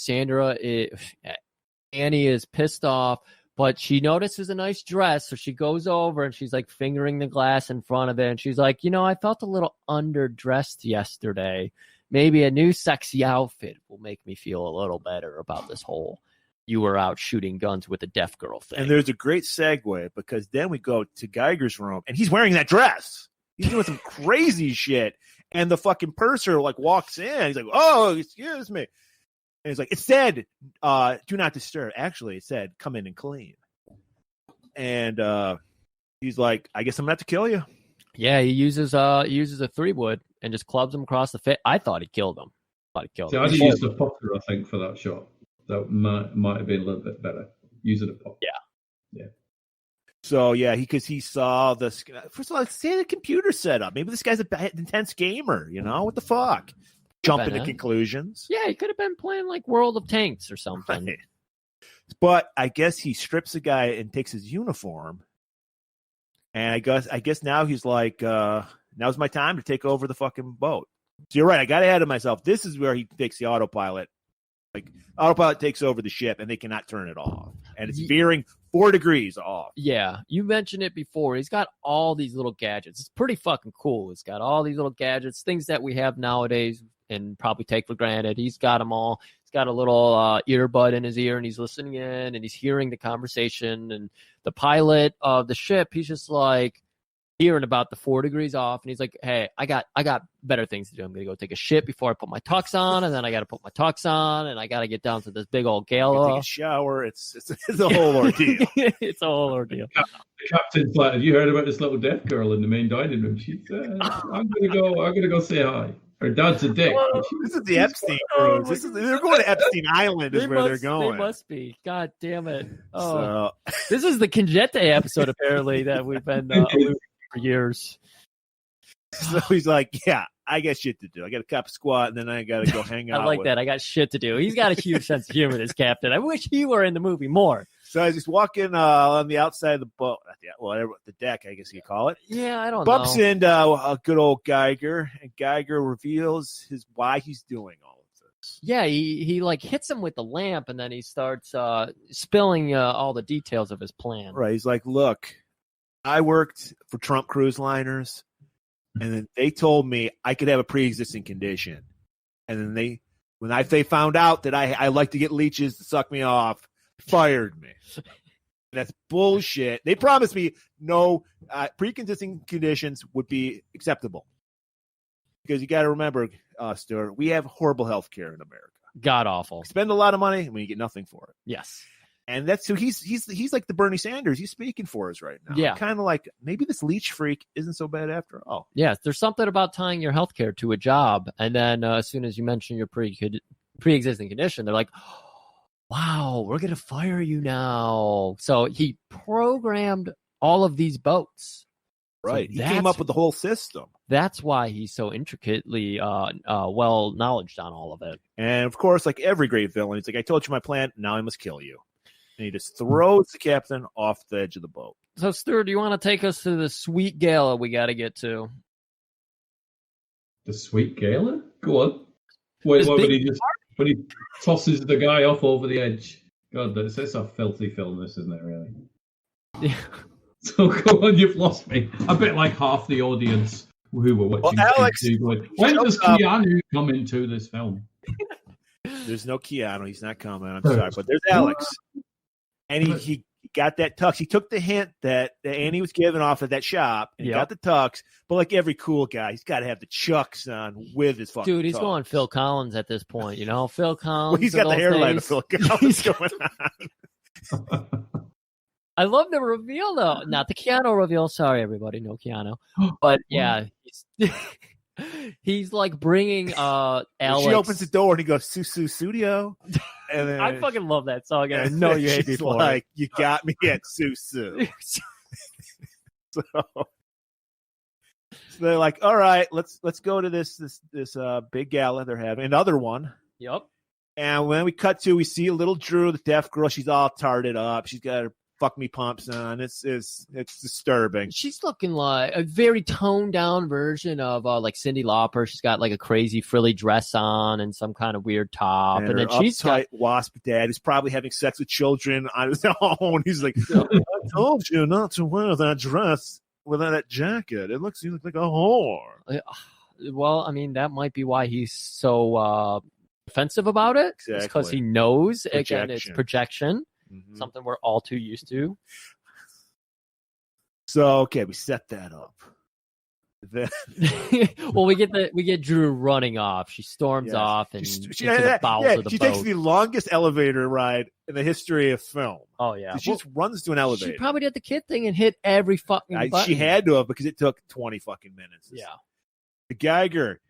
Annie is pissed off, but she notices a nice dress, so she goes over and she's like fingering the glass in front of it, and she's like, I felt a little underdressed yesterday. Maybe a new sexy outfit will make me feel a little better about this whole you were out shooting guns with a deaf girl thing. And there's a great segue because then we go to Geiger's room and he's wearing that dress. He's doing some crazy shit. And the fucking purser like walks in. He's like, "Oh, excuse me." And he's like, "It said, do not disturb." Actually, it said, "Come in and clean." And he's like, "I guess I'm gonna have to kill you." Yeah, he uses a 3-wood and just clubs him across the face. I thought he killed him. I used the popper, I think, for that shot. That might have been a little bit better. Using a popper. Yeah. So yeah, because he saw the first of all, say the computer setup. Maybe this guy's a intense gamer. What the fuck? Jumping to conclusions. Yeah, he could have been playing like World of Tanks or something. Right. But I guess he strips the guy and takes his uniform. And I guess now he's like, now's my time to take over the fucking boat. So you're right. I got ahead of myself. This is where he takes the autopilot. Like autopilot takes over the ship and they cannot turn it off. And it's veering 4 degrees off. Yeah. You mentioned it before. He's got all these little gadgets. It's pretty fucking cool. He's got all these little gadgets, things that we have nowadays and probably take for granted. He's got them all. He's got a little earbud in his ear and he's listening in and he's hearing the conversation. And the pilot of the ship, he's just like hearing about the 4 degrees off. And he's like, "Hey, I got better things to do. I'm going to go take a shit before I put my tux on. And then I got to put my tux on and I got to get down to this big old gala. Take a shower. It's a whole ordeal. It's a whole ordeal." The captain's like, "Have you heard about this little deaf girl in the main dining room? She said, I'm gonna go say hi. Her dad's a dick." This is the Epstein cruise. They're going to Epstein Island is where they're going. They must be. God damn it. Oh, this is the Conjette episode apparently that we've been for years. So he's like, "Yeah, I got shit to do. I got a cop squat, and then I got to go hang out." I like that. I got shit to do. He's got a huge sense of humor, this captain. I wish he were in the movie more. So I was just walking on the outside of the boat, the deck, I guess you call it. Yeah, I don't Bumps know. into a good old Geiger, and Geiger reveals why he's doing all of this. Yeah, he like hits him with the lamp, and then he starts spilling all the details of his plan. Right. He's like, "Look, I worked for Trump Cruise Liners, and then they told me I could have a pre-existing condition. And then when they found out that I like to get leeches to suck me off, fired me." That's bullshit. They promised me no pre-existing conditions would be acceptable. Because you got to remember, Stuart, we have horrible health care in America. God awful. We spend a lot of money and we get nothing for it. Yes. And that's so he's like the Bernie Sanders. He's speaking for us right now. Yeah. Kind of like maybe this leech freak isn't so bad after all. Yeah, there's something about tying your healthcare to a job, and then as soon as you mention your pre-existing condition, they're like, "Wow, we're gonna fire you now." So he programmed all of these boats. Right. So he came up with the whole system. That's why he's so intricately well knowledged on all of it. And of course, like every great villain, he's like, "I told you my plan. Now I must kill you." And he just throws the captain off the edge of the boat. So, Stuart, do you want to take us to the sweet gala we got to get to? The sweet gala? Go on. Wait, when he tosses the guy off over the edge. God, that's a filthy film, this, isn't it, really? Yeah. So, go on, you've lost me. I bet like half the audience who were watching Alex, going, when does Keanu come into this film? There's no Keanu. He's not coming. I'm sorry. But there's Alex. And he got that tux. He took the hint that Annie was giving off at that shop and got the tux. But like every cool guy, he's got to have the chucks on with his fucking Dude, he's tux. going Phil Collins at this point, Phil Collins. Well, he's got the hairline of Phil Collins going on. I love the reveal, though. Not the Keanu reveal. Sorry, everybody. No Keanu. But, yeah, he's like bringing Alex. She opens the door and he goes, "Susu Studio." And then I fucking love that song. And I know you hate me for like, "You got me at Susu." So they're like, "All right, let's go to this big gala they're having." Another one. Yep. And when we cut to, we see a little Drew, the deaf girl. She's all tarted up. She's got her fuck me pumps on. It's disturbing. She's looking like a very toned down version of like Cyndi Lauper. She's got like a crazy frilly dress on and some kind of weird top, and then she's got wasp dad who's probably having sex with children on his own. He's like, I told you not to wear that dress without that jacket. You look like a whore. Well, I mean, that might be why he's so offensive about it. Exactly. Because he knows, again, it's projection, something we're all too used to. So, okay, we set that up. Well, we get Drew running off. She storms off and into the bowels of the she boat. takes the longest elevator ride in the history of film. Oh yeah, she just runs to an elevator. She probably did the kid thing and hit every fucking button. She had to have, because it took 20 fucking minutes. Yeah. The Geiger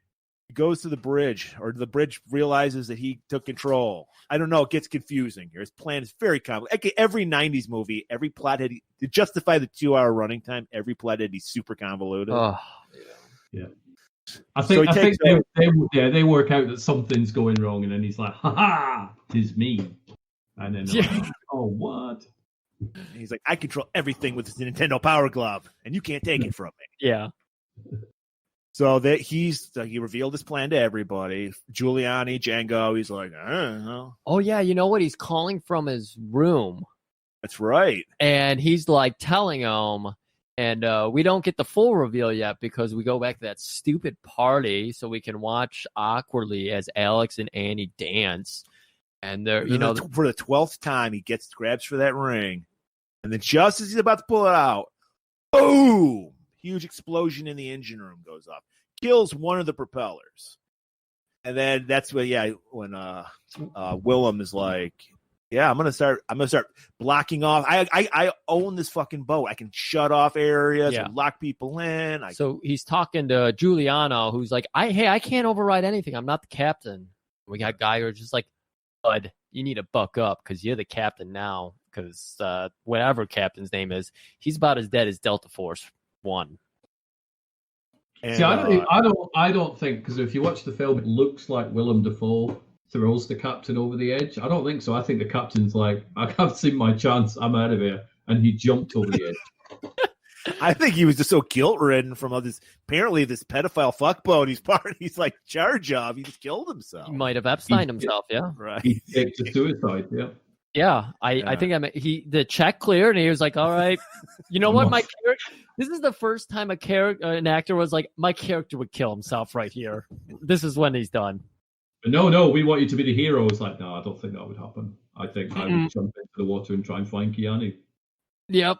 goes to the bridge, or the bridge realizes that he took control. I don't know. It gets confusing here. His plan is very complicated. Every 90s movie, every plot had to justify the 2-hour running time. Every plot had to be super convoluted. Oh, yeah. I think they work out that something's going wrong, and then he's like, "Ha ha, 'tis me." And then like, oh, what? And he's like, I control everything with this Nintendo Power Glove, and you can't take it from me. Yeah. So that he revealed his plan to everybody. Giuliani, Django, he's like, I don't know. Oh yeah, you know what? He's calling from his room. That's right. And he's like telling him, and we don't get the full reveal yet because we go back to that stupid party so we can watch awkwardly as Alex and Annie dance. And they're, for the 12th time, he grabs for that ring, and then just as he's about to pull it out, boom! Huge explosion in the engine room goes off, kills one of the propellers, and then that's when Willem is like, "Yeah, I'm gonna start blocking off. I own this fucking boat. I can shut off areas and lock people in." So he's talking to Giuliano, who's like, "I can't override anything. I'm not the captain." We got Geiger just like, "Bud, you need to buck up because you're the captain now. Because whatever captain's name is, he's about as dead as Delta Force 1." And, see, I don't think, because if you watch the film, it looks like Willem Dafoe throws the captain over the edge. I don't think so. I think the captain's like, I've seen my chance. I'm out of here, and he jumped over the edge. I think he was just so guilt-ridden from all this. Apparently, this pedophile fuckboat he's like charge of. He just killed himself. He might have Epstein himself. Yeah, right. He faked a suicide. Yeah. Yeah, I think the check cleared, and he was like, "All right, you know what, my character." This is the first time an actor was like, "My character would kill himself right here." This is when he's done. No, we want you to be the hero. It's like, no, I don't think that would happen. I think I would jump into the water and try and find Keanu. Yep.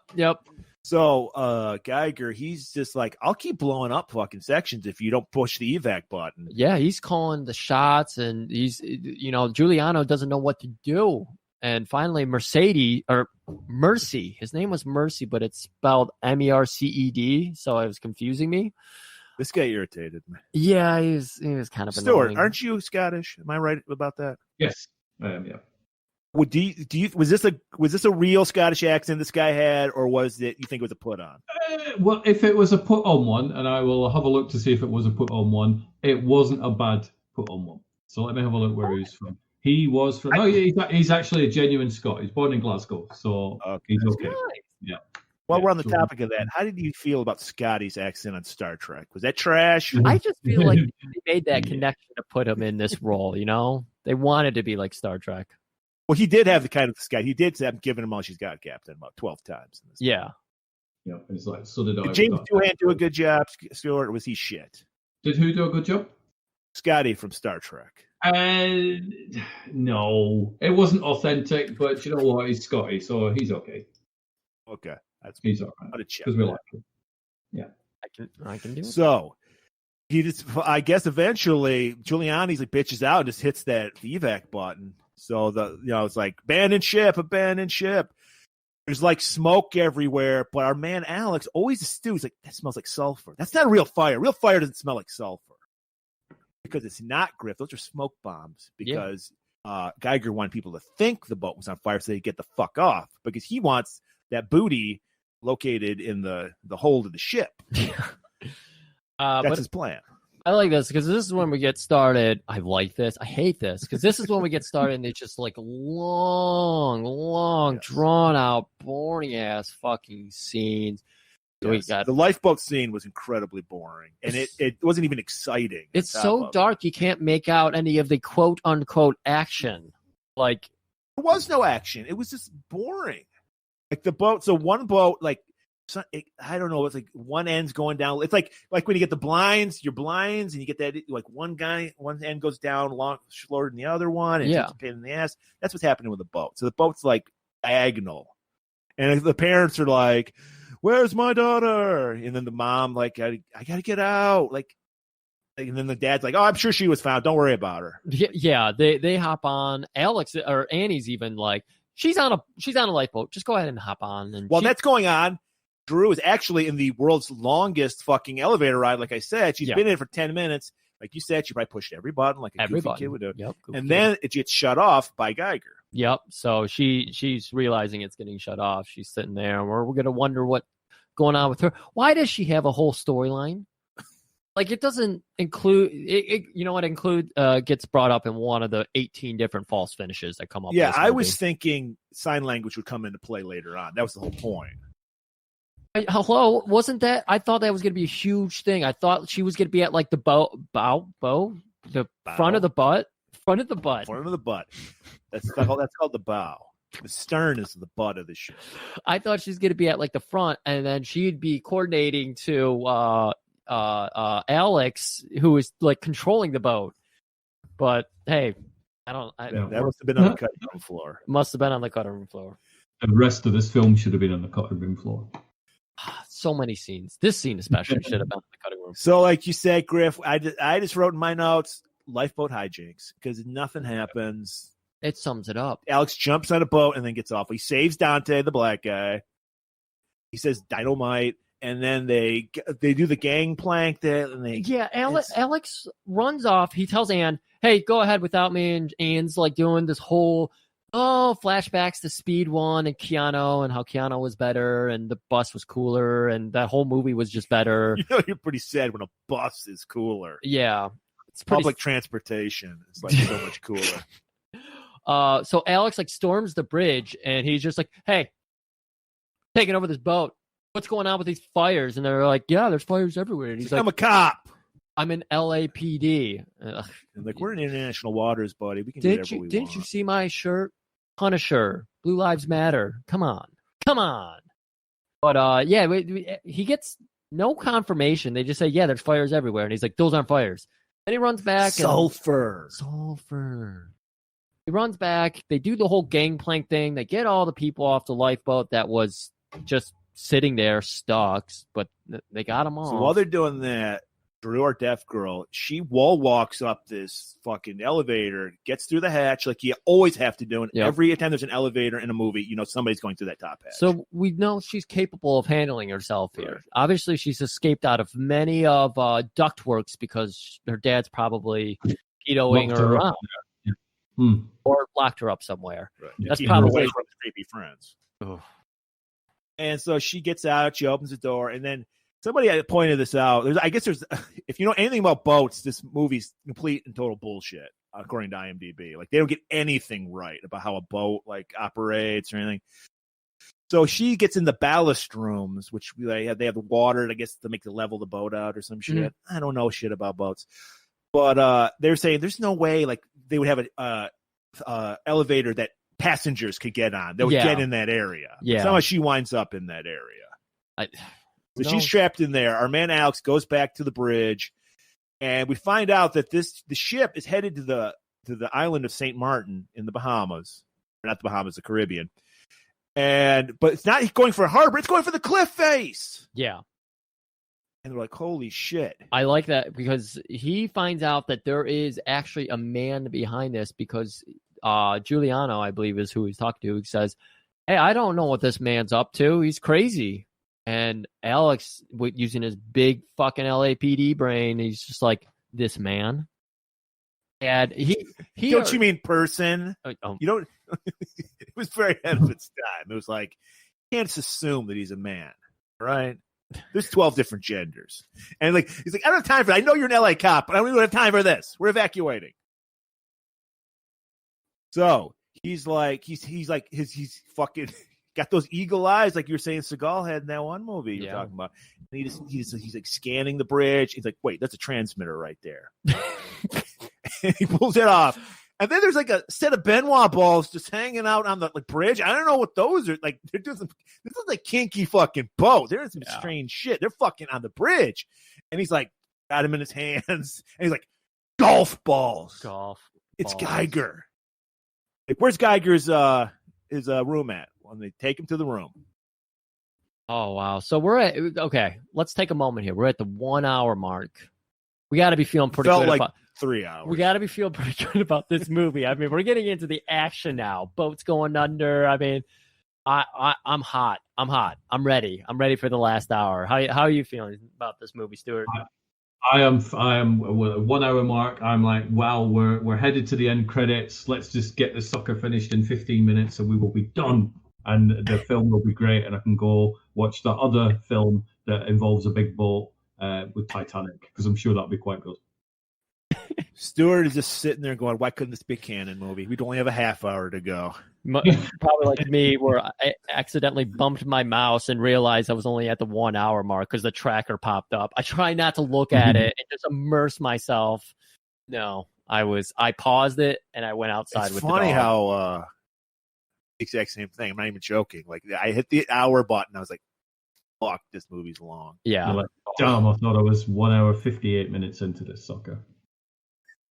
So Geiger, he's just like, I'll keep blowing up fucking sections if you don't push the evac button. Yeah, he's calling the shots, and he's Giuliano doesn't know what to do. And finally, Mercy, his name was Mercy, but it's spelled Merced, so it was confusing me. This guy irritated me. Yeah, he was kind of Stuart, annoying. aren't you Scottish? Am I right about that? Yes, I am. Yeah. Was this a real Scottish accent this guy had, or was it? You think it was a put on? Well, if it was a put on one, and I will have a look to see if it was a put on one, it wasn't a bad put on one. So let me have a look where he's from. He was from. He's actually a genuine Scot. He's born in Glasgow, so he's okay. Nice. Yeah. While we're on the topic of that, how did you feel about Scotty's accent on Star Trek? Was that trash? I just feel like they made that connection to put him in this role. They wanted to be like Star Trek. Well, he did have the kind of Scotty. He did have given him all she's got, Captain, about 12 times. In this yeah. Yeah. It's like, so did I. Did James Doohan do a good job, Stuart, or was he shit? Did who do a good job? Scotty from Star Trek. No, it wasn't authentic, but you know what? He's Scotty, so he's okay. Okay, he's all right. Because we like him. Yeah, I can do it. So he just, I guess, eventually Giuliani's like bitches out and just hits the evac button. So it's like abandon ship. There's like smoke everywhere, but our man Alex always astute. He's like, that smells like sulfur. That's not a real fire. Real fire doesn't smell like sulfur. Because it's not Griff. Those are smoke bombs. Because Geiger wanted people to think the boat was on fire so they get the fuck off. Because he wants that booty located in the hold of the ship. That's his plan. I like this because this is when we get started. I like this. I hate this because this is when we get started and it's just like long, drawn out, boring ass fucking scenes. Yes. The lifeboat scene was incredibly boring, and it wasn't even exciting. It's so dark you can't make out any of the quote unquote action. Like there was no action. It was just boring. Like the boat. So one boat, like I don't know. It's like one end's going down. It's like when you get the blinds, your blinds, and you get that like one end goes down slower than the other one, and it's a pain in the ass. That's what's happening with the boat. So the boat's like diagonal, and the parents are like, "Where's my daughter?" And then the mom like, "I gotta get out." Like, and then the dad's like, "Oh, I'm sure she was found. Don't worry about her." Yeah. They hop on. Alex or Annie's even like, she's on a lifeboat. Just go ahead and hop on. And while that's going on, Drew is actually in the world's longest fucking elevator ride. Like I said, she's been in it for 10 minutes. Like you said, she probably pushed every button like a goofy kid would do. Yep, and then it gets shut off by Geiger. Yep. So she's realizing it's getting shut off. She's sitting there, and we're gonna wonder what's going on with her. Why does she have a whole storyline? Like it doesn't include it. You know what? Gets brought up in one of the 18 different false finishes that come up. Yeah, I was thinking sign language would come into play later on. That was the whole point. Hello, wasn't that? I thought that was going to be a huge thing. I thought she was going to be at like the front of the butt. Front of the butt. That's called the bow. The stern is the butt of the ship. I thought she's going to be at like the front, and then she'd be coordinating to Alex, who is like controlling the boat. But hey, that must have been on the cutting room floor. Must have been on the cutting room floor. The rest of this film should have been on the cutting room floor. So many scenes. This scene especially should have been on the cutting room. So, like you said, Griff, I just wrote in my notes lifeboat hijinks because nothing happens. It sums it up. Alex jumps on a boat and then gets off. He saves Dante, the black guy. He says dynamite, and then they do the gangplank. Alex runs off. He tells Anne, "Hey, go ahead without me." And Anne's like doing this whole flashbacks to Speed 1 and Keanu and how Keanu was better and the bus was cooler and that whole movie was just better. You know, you're pretty sad when a bus is cooler. Yeah. It's public transportation. It's like so much cooler. So Alex like storms the bridge and he's just like, "Hey, taking over this boat. What's going on with these fires?" And they're like, "Yeah, there's fires everywhere." And he's like, "I'm a cop. I'm in LAPD." And like, we're in international waters, buddy. We can do whatever we want. Didn't you see my shirt? Punisher, Blue Lives Matter. Come on. But he gets no confirmation. They just say, "Yeah, there's fires everywhere," and he's like, "Those aren't fires." Then he runs back. Sulfur. He runs back. They do the whole gangplank thing. They get all the people off the lifeboat that was just sitting there stuck, but they got them all. So while they're doing that, Drew, our deaf girl, she wall walks up this fucking elevator, gets through the hatch like you always have to do. And every time there's an elevator in a movie, you know somebody's going through that top hatch. So we know she's capable of handling herself here. Right. Obviously, she's escaped out of many of ductworks because her dad's probably pedoing her around. Or locked her up somewhere. Right. That's probably from creepy friends. Ugh. And so she gets out, she opens the door, and then somebody had pointed this out. If you know anything about boats, this movie's complete and total bullshit, according to IMDb. Like, they don't get anything right about how a boat like operates or anything. So she gets in the ballast rooms, which they have the water, I guess, to make the level the boat out or some shit. Mm-hmm. I don't know shit about boats, but they're saying there's no way like they would have a elevator that passengers could get on. They would get in that area. Yeah, somehow she winds up in that area. So she's trapped in there. Our man Alex goes back to the bridge, and we find out that the ship is headed to the island of St. Martin in the Bahamas. Or not the Bahamas, the Caribbean. But it's not going for a harbor, it's going for the cliff face. Yeah. And they're like, holy shit. I like that because he finds out that there is actually a man behind this because Giuliano, I believe, is who he's talking to. He says, "Hey, I don't know what this man's up to. He's crazy." And Alex, using his big fucking LAPD brain, he's just like, "This man." And he don't you mean person? You don't. It was very ahead of its time. It was like, you can't just assume that he's a man, right? There's 12 different genders. And like, he's like, I don't have time for that. I know you're an LA cop, but I don't even have time for this. We're evacuating. So he's like, he's fucking got those eagle eyes, like you were saying Seagal had in that one movie you're talking about. And he's like scanning the bridge. He's like, wait, that's a transmitter right there. And he pulls it off. And then there's like a set of Benoit balls just hanging out on the like bridge. I don't know what those are. Like they're doing this is like kinky fucking boat. There's some strange shit. They're fucking on the bridge. And he's like, got him in his hands. And he's like, golf balls. It's Geiger. Like, where's Geiger's his room at? When they take him to the room. Oh wow. So okay. Let's take a moment here. We're at the 1 hour mark. We got to be feeling pretty good. Like about 3 hours. We got to be feeling pretty good about this movie. I mean, we're getting into the action now. Boats going under. I mean, I'm hot. I'm ready. I'm ready for the last hour. How are you feeling about this movie, Stuart? I am 1 hour mark. I'm like, wow, we're headed to the end credits. Let's just get this sucker finished in 15 minutes and we will be done. And the film will be great. And I can go watch the other film that involves a big boat with Titanic, because I'm sure that'll be quite good. Stuart is just sitting there going, why couldn't this be a canon movie? We'd only have a half hour to go. Probably like me, where I accidentally bumped my mouse and realized I was only at the 1 hour mark because the tracker popped up. I try not to look at it and just immerse myself. No, I paused it and I went outside it's with funny the dog. how exact same thing. I'm not even joking. Like I hit the hour button. I was like, fuck, this movie's long. Yeah. Like, damn, I thought I was 1 hour 58 minutes into this sucker.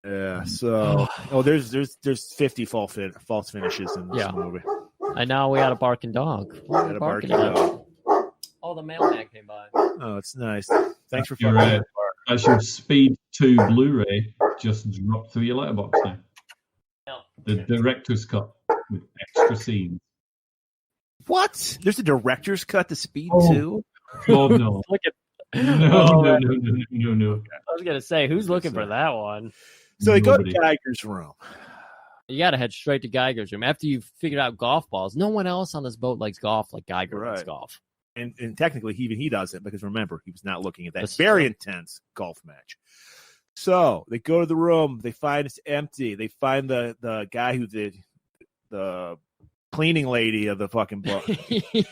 Yeah. So, there's 50 false finishes in this movie. And now we got a barking dog. Got a barking dog. Oh, the mailman came by. Oh, it's nice. Thanks for your fucking That's your Speed 2 Blu-ray just dropped through your letterbox now. No. The director's cut with extra scenes. What? There's a director's cut to Speed 2? Oh, no. Look at No. I was gonna say, who's looking for that one? So they go to Geiger's room. You gotta head straight to Geiger's room after you've figured out golf balls. No one else on this boat likes golf like Geiger likes golf. And technically, he doesn't, because remember, he was not looking at that very intense golf match. So they go to the room. They find it's empty. They find the guy who did the cleaning lady of the fucking book.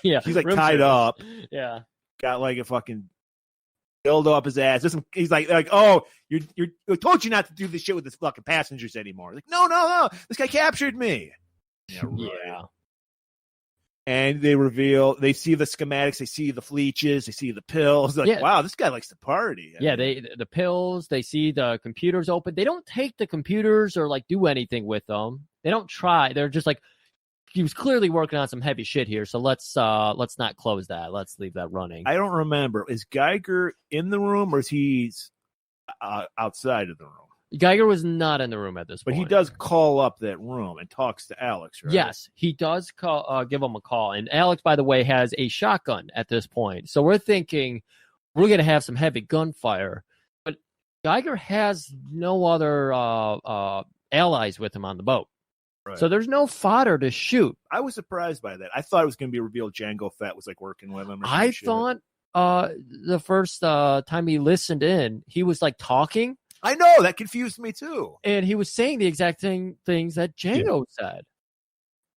Yeah, she's like tied up. Yeah, got like a fucking dildo up his ass. He's like, oh, you told you not to do this shit with this fucking passengers anymore. Like, no, this guy captured me. Yeah, right. Yeah. And they see the schematics, they see the fleeches, they see the pills. They're like, wow, this guy likes to party. The pills, they see the computers open. They don't take the computers or like do anything with them. They don't try. They're just like, he was clearly working on some heavy shit here, so let's not close that. Let's leave that running. I don't remember. Is Geiger in the room, or is he outside of the room? Geiger was not in the room at this point. But he does call up that room and talks to Alex, right? Yes, he does give him a call. And Alex, by the way, has a shotgun at this point. So we're thinking we're going to have some heavy gunfire. But Geiger has no other allies with him on the boat. Right. So there's no fodder to shoot. I was surprised by that. I thought it was going to be revealed Django Fett was like working with him. I thought the first time he listened in, he was like talking. I know, that confused me too. And he was saying the exact things that Django said.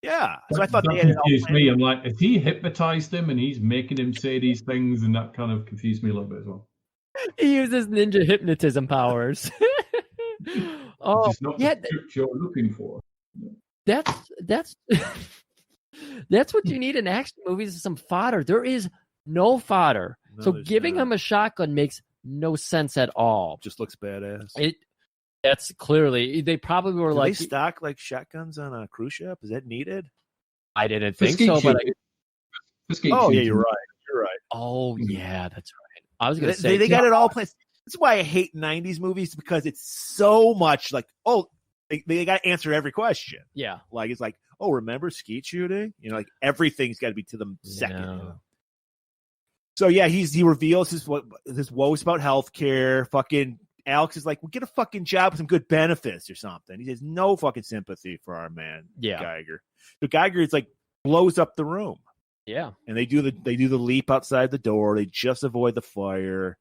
Yeah. So I thought that confused me. I'm like, if he hypnotized him and he's making him say these things, and that kind of confused me a little bit as well. He uses ninja hypnotism powers. Oh, it's not the script you're looking for. That's what you need in action movies, is some fodder. There is no fodder. No, so giving him a shotgun makes no sense at all. Just looks badass. That's clearly, they probably were they stock like shotguns on a cruise ship? Is that needed? I didn't think so, but yeah, you're right. Oh yeah, that's right. I was gonna say they got it all planned. That's why I hate 90s movies, because it's so much like, oh, they got to answer every question. Yeah. Like, it's like, oh, remember skeet shooting? You know, like everything's got to be to the second. Yeah. You know? So yeah, he reveals his woes about healthcare. Fucking Alex is like, well, get a fucking job with some good benefits or something. He has no fucking sympathy for our man, Geiger. So Geiger is like, blows up the room. Yeah. And they do the leap outside the door. They just avoid the fire.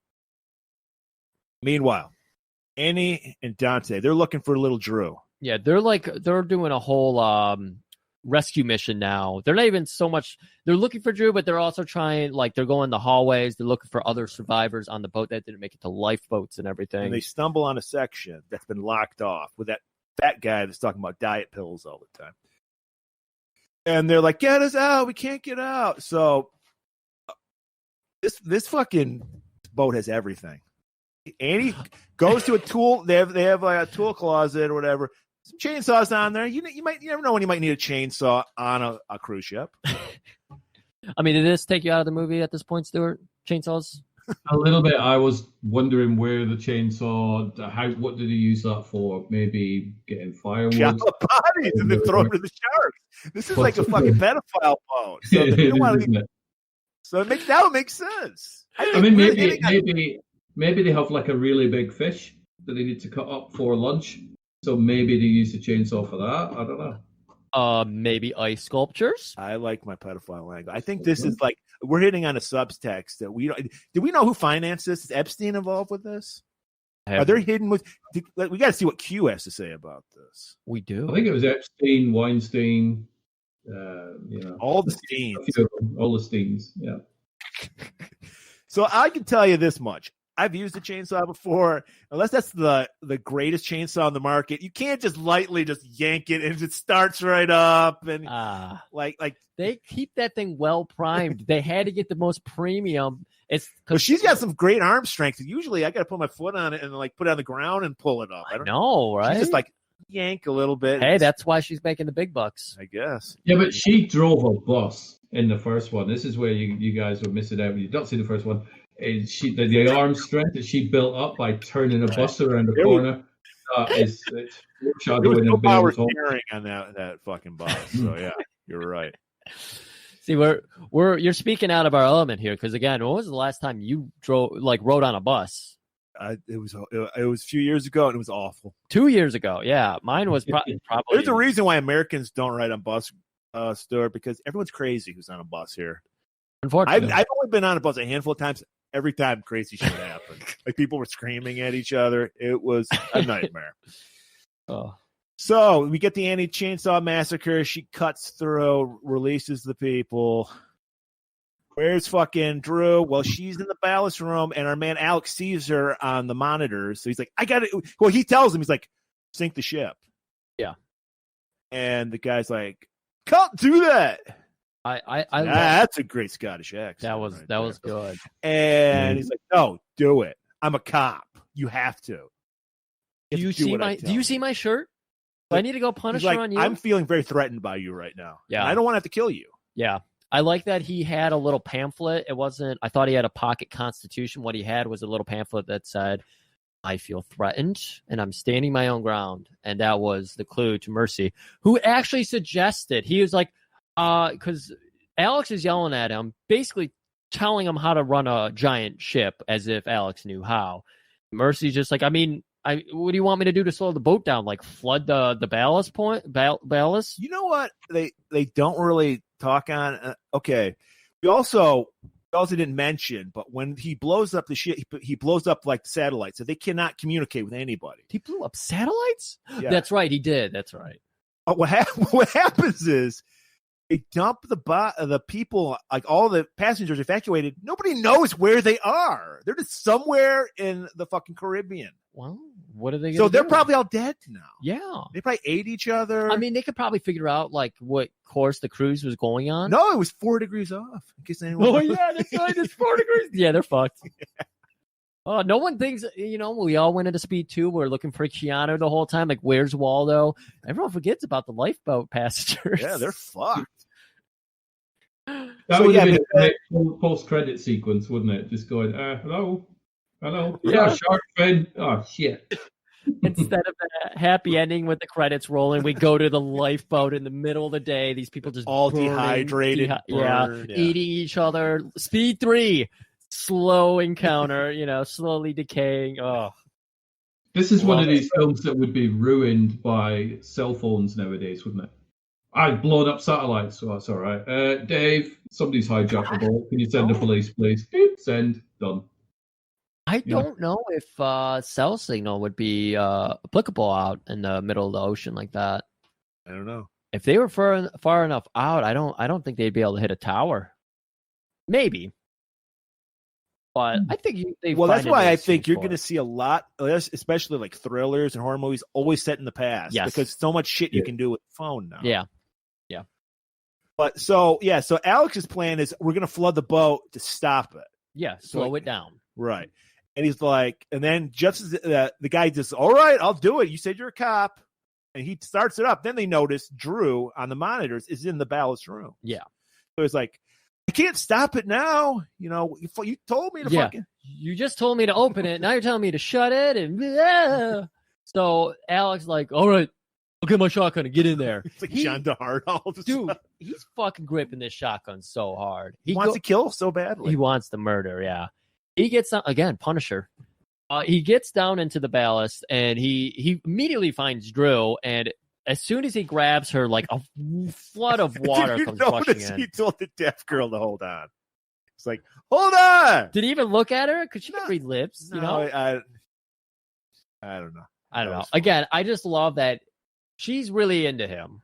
Meanwhile, Annie and Dante, they're looking for little Drew. Yeah, they're doing a whole rescue mission now. They're not even so much they're looking for Drew, but they're also trying, like, they're going the hallways, they're looking for other survivors on the boat that didn't make it to lifeboats and everything. And they stumble on a section that's been locked off with that guy that's talking about diet pills all the time. And they're like, get us out, we can't get out. So this fucking boat has everything. Annie goes to a tool. They have like a tool closet or whatever. Some chainsaws on there. You never know when you might need a chainsaw on a cruise ship. I mean, did this take you out of the movie at this point, Stuart? Chainsaws? A little bit. I was wondering where the chainsaw. What did he use that for? Maybe getting firewood. Chop up bodies and then throw it to the sharks. This is like a fucking pedophile boat. So you don't want to. So that would make sense. I mean, maybe they have like a really big fish that they need to cut up for lunch. So maybe they use the chainsaw for that. I don't know. Maybe ice sculptures. I like my pedophile angle. I think this is like we're hitting on a subtext that we don't. Do we know who financed this? Is Epstein involved with this? Are there hidden with? We got to see what Q has to say about this. We do. I think it was Epstein, Weinstein. All the Steins. All the Steins. Yeah. So I can tell you this much. I've used a chainsaw before. Unless that's the greatest chainsaw on the market, you can't just lightly just yank it and it starts right up. And like they keep that thing well primed. They had to get the most premium. It's because she's got some great arm strength. Usually, I got to put my foot on it and like put it on the ground and pull it up. I know, right? She's just like yank a little bit. Hey, that's why she's making the big bucks, I guess. Yeah, but she drove a bus in the first one. This is where you guys were missing out when you don't see the first one. The arm strength that she built up by turning a bus around the corner it's there was no power steering on that fucking bus. So yeah, you're right. See, you're speaking out of our element here because again, when was the last time you rode on a bus? It was a few years ago and it was awful. 2 years ago, yeah. Mine was probably. There's a reason why Americans don't ride on bus, Stuart, because everyone's crazy who's on a bus here. Unfortunately, I've only been on a bus a handful of times. Every time crazy shit happened. Like people were screaming at each other. It was a nightmare. So we get the Annie Chainsaw Massacre. She cuts through, releases the people. Where's fucking Drew? Well, she's in the ballast room, and our man Alex sees her on the monitors. So he's like, I got it. Well, he tells him, he's like, sink the ship. Yeah. And the guy's like, can't do that. That's a great Scottish accent. That was good. And he's like, "No, do it. I'm a cop. You have to." Do you see my shirt? Do I need to go punish her on you? I'm feeling very threatened by you right now. Yeah, I don't want to have to kill you. Yeah, I like that he had a little pamphlet. It wasn't. I thought he had a pocket constitution. What he had was a little pamphlet that said, "I feel threatened, and I'm standing my own ground." And that was the clue to Mercy, who actually suggested. He was like. Because Alex is yelling at him, basically telling him how to run a giant ship as if Alex knew how. Mercy's just like, what do you want me to do to slow the boat down? Like flood the ballast ballast? You know what? They don't really talk on. Okay. We also didn't mention, but when he blows up the ship, he blows up like satellites, so they cannot communicate with anybody. He blew up satellites? Yeah. That's right. He did. That's right. What happens is, they dump the people, like all the passengers evacuated. Nobody knows where they are. They're just somewhere in the fucking Caribbean. Well, what are they? So they're probably all dead now. Yeah, they probably ate each other. I mean, they could probably figure out like what course the cruise was going on. No, it was 4 degrees off. In case anyone. Oh yeah, that's right. It's 4 degrees. Yeah, they're fucked. Yeah. Oh, no one thinks, we all went into Speed 2. We're looking for Keanu the whole time. Like, where's Waldo? Everyone forgets about the lifeboat passengers. Yeah, they're fucked. That would have been a post-credit sequence, wouldn't it? Just going, hello. Yeah, shark fin. Oh, shit. Instead of a happy ending with the credits rolling, we go to the lifeboat in the middle of the day. These people just all dehydrated. Eating each other. Speed 3. Slow encounter, slowly decaying. Oh, this is one of these films that would be ruined by cell phones nowadays, wouldn't it? I've blown up satellites, so that's all right. Dave, somebody's hijacked the boat. Can you send the police, please? Beep, send. Done. I don't know if cell signal would be applicable out in the middle of the ocean like that. I don't know. If they were far enough out, I don't think they'd be able to hit a tower. Maybe. But I think that's why I think you're going to see a lot, especially like thrillers and horror movies, always set in the past. Yes. Because so much shit you can do with the phone now. Yeah. But so Alex's plan is we're going to flood the boat to stop it. Yeah, slow it down. Right. And he's like, and then just as the guy just, all right, I'll do it. You said you're a cop. And he starts it up. Then they notice Drew on the monitors is in the ballast room. Yeah. So it's like, I can't stop it now. You know, you told me to fucking. You just told me to open it. Now you're telling me to shut it. And so Alex like, all right, I'll get my shotgun and get in there. It's like John DeHart. Dude, he's fucking gripping this shotgun so hard. He wants to kill so badly. He wants the murder, yeah. He gets, again, Punisher. He gets down into the ballast, and he immediately finds Drew, and as soon as he grabs her, like a flood of water comes rushing in. He told the deaf girl to hold on. It's like, hold on! Did he even look at her? Because she can read lips, you know? I don't know. I don't know. Again, I just love that she's really into him.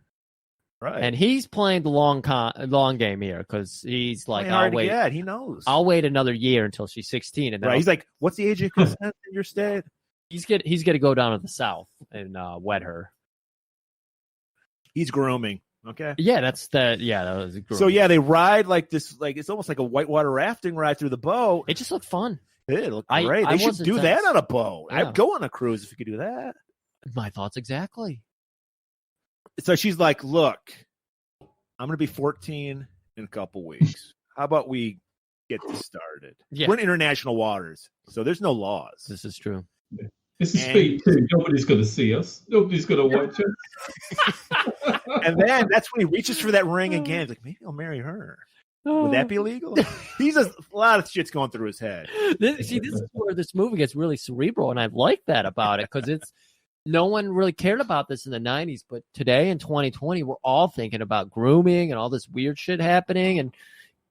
Right. And he's playing the long game here because he's like, I'll wait. He knows. I'll wait another year until she's 16. And then he's like, what's the age of consent in your state? He's gonna go down to the south and wed her. He's grooming. Okay. Yeah, that was grooming. So they ride like this, like it's almost like a whitewater rafting ride through the boat. It just looked fun. It looked great. They should do that on a boat. Yeah. I'd go on a cruise if you could do that. My thoughts exactly. So she's like, look, I'm going to be 14 in a couple weeks. How about we get this started? Yeah. We're in international waters, so there's no laws. This is true. Yeah. This is Speed 2. Nobody's going to see us. Nobody's going to watch us. And then that's when he reaches for that ring again. He's like, maybe I'll marry her. Would that be illegal? He's a lot of shit's going through his head. This is where this movie gets really cerebral, and I like that about it because it's no one really cared about this in the 90s, but today in 2020, we're all thinking about grooming and all this weird shit happening, and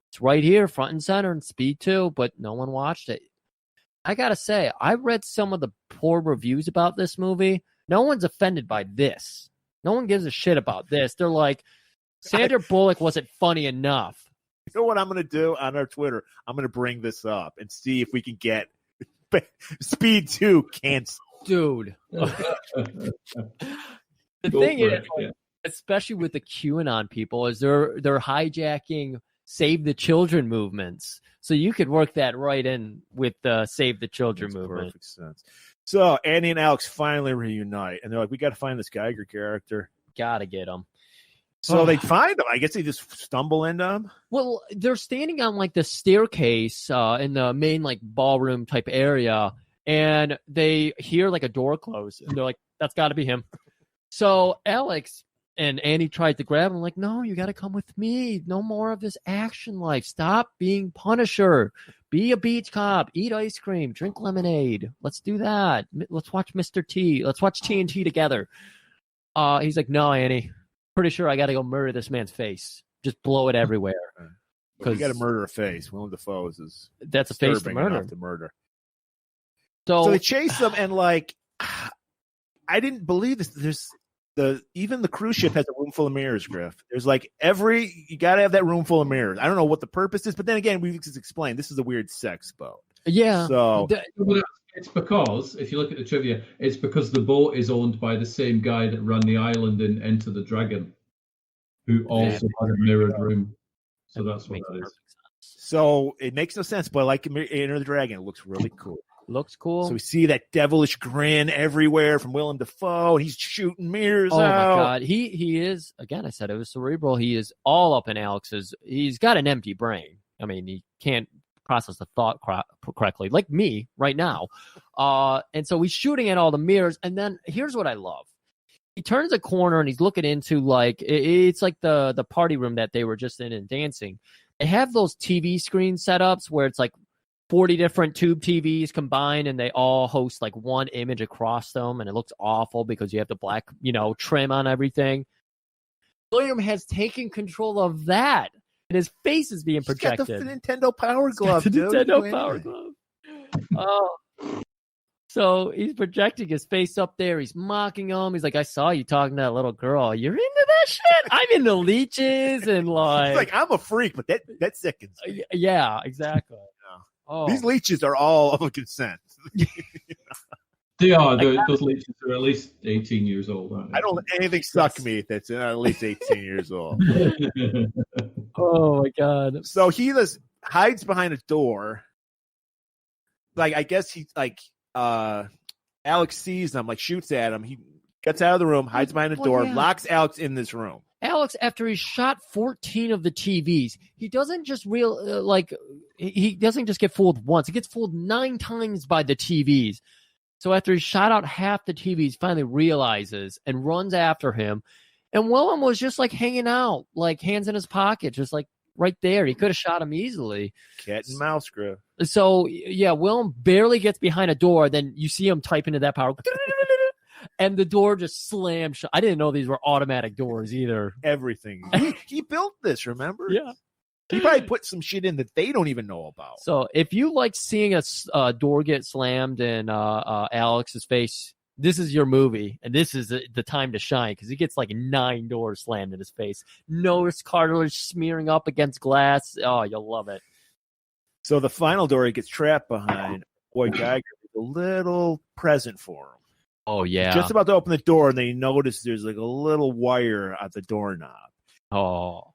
it's right here, front and center in Speed 2, but no one watched it. I gotta say, I read some of the poor reviews about this movie. No one's offended by this. No one gives a shit about this. They're like, Sandra Bullock wasn't funny enough. You know what I'm going to do on our Twitter? I'm going to bring this up and see if we can get Speed 2 canceled. Dude. The thing is, especially with the QAnon people, is they're hijacking Save the Children movements. So you could work that right in with the Save the Children movement. Perfect sense. So Andy and Alex finally reunite, and they're like, we got to find this Geiger character. Gotta get him. So they find him. I guess they just stumble into him. Well, they're standing on like the staircase in the main like ballroom type area, and they hear like a door close, and they're like, that's got to be him. So Alex and Annie tried to grab him, like, no, you got to come with me. No more of this action life. Stop being Punisher. Be a beach cop. Eat ice cream. Drink lemonade. Let's do that. Let's watch Mr. T. Let's watch TNT together. He's like, no, Annie. Pretty sure I got to go murder this man's face. Just blow it everywhere. Because you got to murder a face. Willem Dafoe's is that's a face to murder. So they chase them, and like, I didn't believe this. Even the cruise ship has a room full of mirrors, Griff. There's like you got to have that room full of mirrors. I don't know what the purpose is, but then again, we just explained this is a weird sex boat. Yeah. So it's because, if you look at the trivia, it's because the boat is owned by the same guy that ran the island in Enter the Dragon, who also had a mirrored room. So that's what that is. So it makes no sense, but like Enter the Dragon, it looks really cool. Looks cool. So we see that devilish grin everywhere from Willem Dafoe. He's shooting mirrors out. Oh my God. He is, again, I said it was cerebral. He is all up in Alex's. He's got an empty brain. I mean, he can't process the thought correctly, like me right now. And so he's shooting at all the mirrors. And then here's what I love. He turns a corner and he's looking into like, it's like the party room that they were just in and dancing. They have those TV screen setups where it's like 40 different tube TVs combined, and they all host like one image across them, and it looks awful because you have the black, trim on everything. William has taken control of that, and his face is being projected. He's got the Nintendo Power Glove, the dude. Nintendo Power Glove. Oh. So he's projecting his face up there. He's mocking him. He's like, I saw you talking to that little girl. You're into that shit? I'm into leeches and like... He's like, I'm a freak, but that sickens me. Yeah, exactly. Yeah. Oh. These leeches are all of a consent. They are. Those leeches are at least 18 years old, aren't they? I don't let anything suck me that's at least 18 years old. Oh, my God. So he just hides behind a door. Like, I guess he, like... Alex sees him, like shoots at him. He gets out of the room, hides behind the door, locks Alex in this room. Alex, after he shot 14 of the TVs, he doesn't just he doesn't just get fooled once. He gets fooled 9 times by the TVs. So after he shot out half the TVs, finally realizes and runs after him. And Willem was just like hanging out, like hands in his pocket, just like right there. He could have shot him easily. Cat and mouse grip. So, yeah, Willem barely gets behind a door. Then you see him type into that power. And the door just slams shut. I didn't know these were automatic doors either. Everything. He built this, remember? Yeah. He probably put some shit in that they don't even know about. So if you like seeing a door get slammed in Alex's face, this is your movie, and this is the time to shine because he gets like 9 doors slammed in his face. Nose cartilage smearing up against glass. Oh, you'll love it. So the final door he gets trapped behind, boy Geiger with a little present for him. Oh, yeah. Just about to open the door, and they notice there's like a little wire at the doorknob. Oh.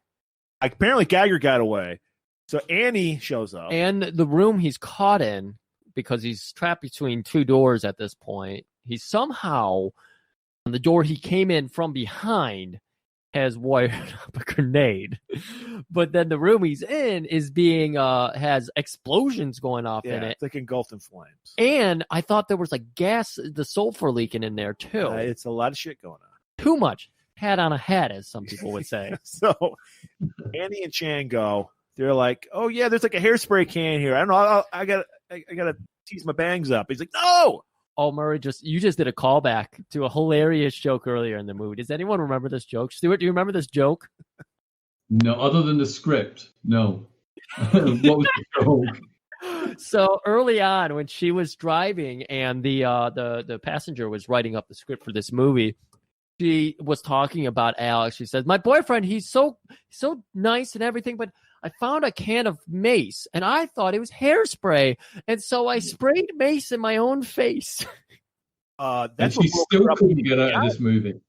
Like, apparently Geiger got away. So Annie shows up. And the room he's caught in, because he's trapped between 2 doors at this point, he somehow, on the door he came in from behind, has wired up a grenade. But then the room he's in is being, has explosions going off in it. It's like engulfed in flames. And I thought there was like gas, the sulfur leaking in there too. It's a lot of shit going on. Too much. Hat on a hat, as some people would say. So Annie and Chan go. They're like, oh, yeah, there's like a hairspray can here. I don't know. I gotta tease my bangs up. He's like, no. Oh, Murray, you just did a callback to a hilarious joke earlier in the movie. Does anyone remember this joke? Stuart, do you remember this joke? No, other than the script, no. What was the joke? So early on, when she was driving and the passenger was writing up the script for this movie, she was talking about Alex. She said, my boyfriend, he's so nice and everything, but I found a can of mace, and I thought it was hairspray, and so I sprayed mace in my own face. That's and she still couldn't get out of this movie.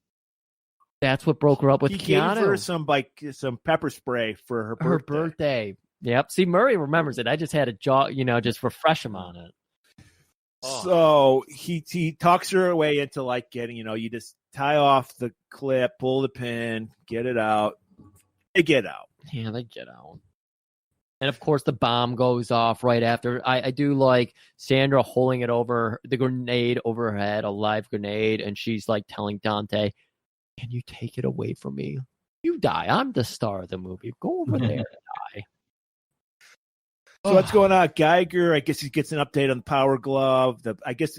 That's what broke her up with he Keanu. Gave her some pepper spray for her birthday. Yep. See, Murray remembers it. I just had to just refresh him on it. So he talks her away into like getting, you just tie off the clip, pull the pin, get it out. They get out. Yeah, they get out. And of course, the bomb goes off right after. I do like Sandra holding it over the grenade over her head, a live grenade, and she's like telling Dante, "Can you take it away from me? You die. I'm the star of the movie. Go over there and die." So what's going on? Geiger, I guess he gets an update on the Power Glove. I guess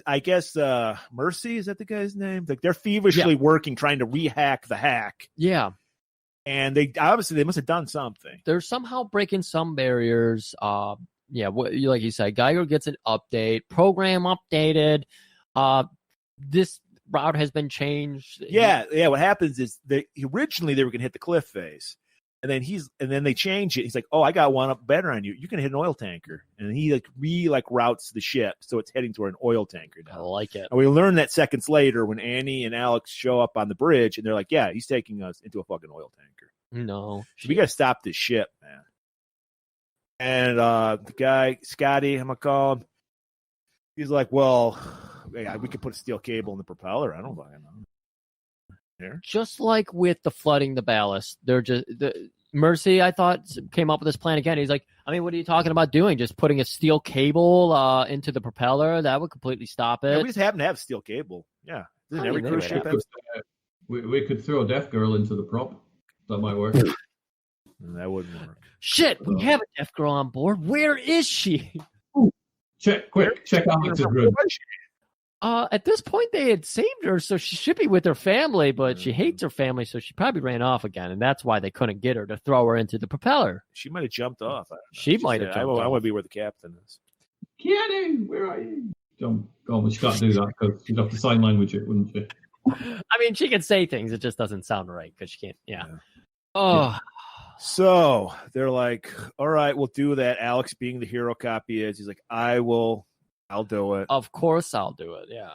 Mercy, is that the guy's name? Like they're feverishly working, trying to rehack the hack. Yeah. And they must have done something. They're somehow breaking some barriers. Like you said, Geiger gets an update, program updated. This route has been changed. Yeah. What happens is originally they were going to hit the cliff face, and then they change it. He's like, "Oh, I got one up better on you. You can hit an oil tanker," and he routes the ship so it's heading toward an oil tanker now. I like it. And we learn that seconds later when Annie and Alex show up on the bridge, and they're like, "Yeah, he's taking us into a fucking oil tanker." No, so we got to stop this ship, man. And the guy Scotty, I'm gonna call him. He's like, "Well, yeah, we could put a steel cable in the propeller. I don't fucking know." Here. Just like with the flooding the ballast, they're just Mercy, I thought, came up with this plan again. He's like, I mean, what are you talking about doing? Just putting a steel cable into the propeller? That would completely stop it. Yeah, we just happen to have steel cable. Yeah. Every cruise ship has... we could throw a deaf girl into the prop. That might work. That wouldn't work. Shit, we have a deaf girl on board. Where is she? Check Alex's room. At this point, they had saved her, so she should be with her family, but she hates her family, so she probably ran off again, and that's why they couldn't get her to throw her into the propeller. She might have jumped off. She might have said, jumped I off. want to be where the captain is. Keanu, where are you? Go on, but she can't do that because she'd have to sign language it, wouldn't she? I mean, she can say things. It just doesn't sound right because she can't. Yeah. Oh. So they're like, all right, we'll do that. Alex, being the hero cop he is, he's like, I'll do it. Of course I'll do it. Yeah.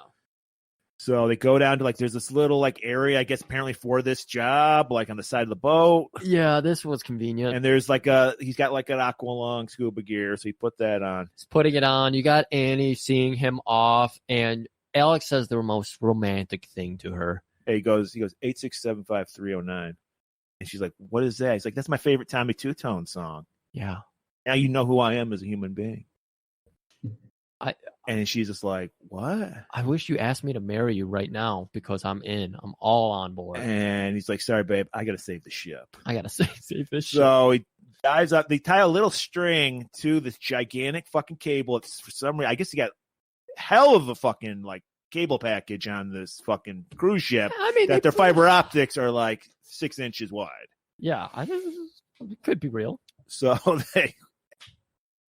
So they go down to like, there's this little like area, I guess, apparently for this job, like on the side of the boat. Yeah, this was convenient. And there's like he's got like an aqualung scuba gear, so he put that on. He's putting it on. You got Annie seeing him off, and Alex says the most romantic thing to her. Hey, he goes 8675309, and she's like, "What is that?" He's like, "That's my favorite Tommy Two Tone song." Yeah. Now you know who I am as a human being. And she's just like, "What?" I wish you asked me to marry you right now because I'm in. I'm all on board. And he's like, "Sorry, babe, I got to save the ship. I got to save this ship." So he dives up. They tie a little string to this gigantic fucking cable. It's for some reason, I guess he got hell of a fucking like cable package on this fucking cruise ship. I mean, that their fiber optics are like 6 inches wide. Yeah, I think it could be real. So they,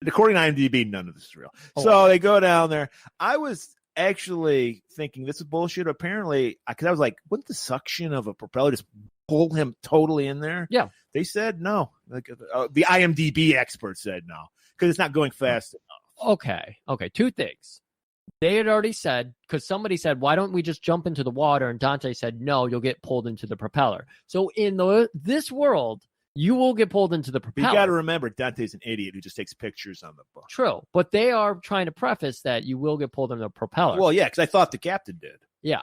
according to IMDb, none of this is real. So they go down there. I was actually thinking this is bullshit. Apparently, because I was like, wouldn't the suction of a propeller just pull him totally in there? Yeah. They said no. Like, the IMDb expert said no because it's not going fast enough. Okay. Two things. They had already said, because somebody said, why don't we just jump into the water? And Dante said, no, you'll get pulled into the propeller. So in this world, you will get pulled into the propeller. But you got to remember, Dante's an idiot who just takes pictures on the boat. True. But they are trying to preface that you will get pulled into the propeller. Well, yeah, because I thought the captain did. Yeah.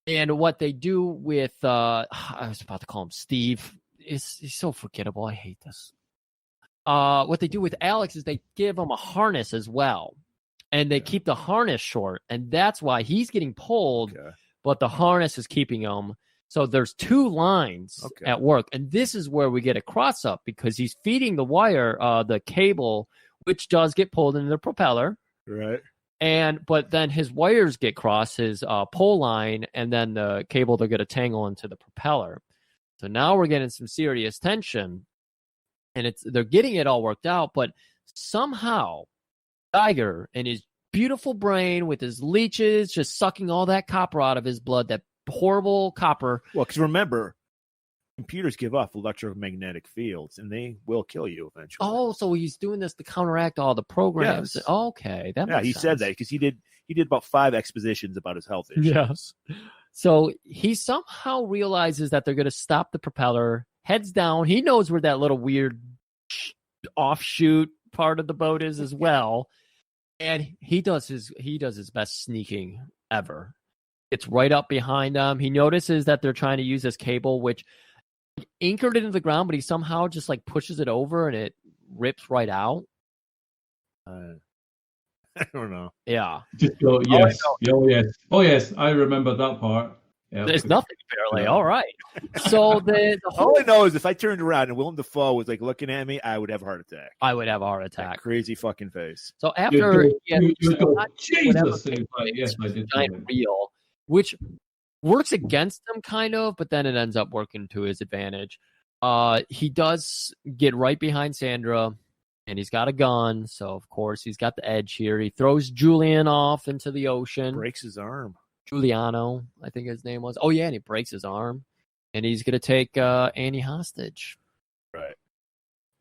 And what they do with, I was about to call him Steve. He's so forgettable. I hate this. What they do with Alex is they give him a harness as well. And they keep the harness short, and that's why he's getting pulled, but the harness is keeping him. So there's two lines at work, and this is where we get a cross-up because he's feeding the wire, the cable, which does get pulled into the propeller. Right. But then his wires get crossed, his pole line, and then the cable, they're going to tangle into the propeller. So now we're getting some serious tension, and they're getting it all worked out, but somehow Tiger and his beautiful brain with his leeches just sucking all that copper out of his blood, that horrible copper. Well, because remember, computers give off electromagnetic fields, and they will kill you eventually. Oh, so he's doing this to counteract all the programs. Yes. Okay, that makes he sense. said that because he did about 5 expositions about his health issues. Yes. So he somehow realizes that they're going to stop the propeller, heads down. He knows where that little weird offshoot part of the boat is as well. And he does his best sneaking ever. It's right up behind him. He notices that they're trying to use this cable, which anchored into the ground, but he somehow just like pushes it over and it rips right out. I don't know. Yeah. Just go, yes. Oh, yes. I remember that part. Yeah. There's nothing apparently. All right. So the whole all I know is if I turned around and Willem Dafoe was like looking at me, I would have a heart attack. I would have a heart attack. That crazy fucking face. So after Jesus, yes, I did. Giant reel, which works against him kind of, but then it ends up working to his advantage. He does get right behind Sandra, and he's got a gun, so of course he's got the edge here. He throws Julian off into the ocean. Breaks his arm. Giuliano, I think his name was. Oh, yeah, and he breaks his arm. And he's going to take Annie hostage. Right.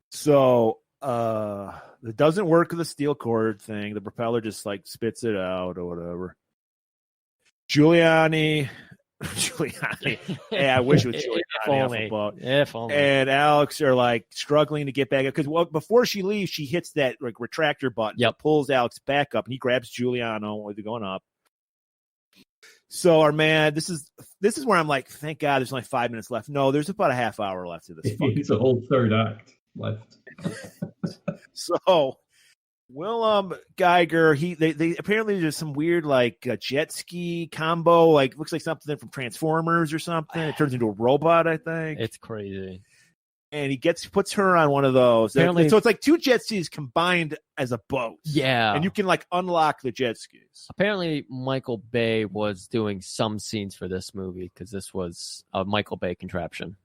So it doesn't work with the steel cord thing. The propeller just like spits it out or whatever. Giuliani. Yeah, I wish it was Giuliani. If only. And Alex are like struggling to get back up because before she leaves, she hits that like retractor button. Yep. Pulls Alex back up, and he grabs Giuliano while they're going up. So our man, this is where I'm like, thank God there's only 5 minutes left. No, there's about a half hour left of this. It's a whole third act left. So Willem Geiger, they apparently there's some weird like jet ski combo, like looks like something from Transformers or something. It turns into a robot, I think. It's crazy. and he puts her on one of those. Apparently- So it's like 2 jet skis combined as a boat. Yeah. And you can like unlock the jet skis. Apparently, Michael Bay was doing some scenes for this movie because this was a Michael Bay contraption.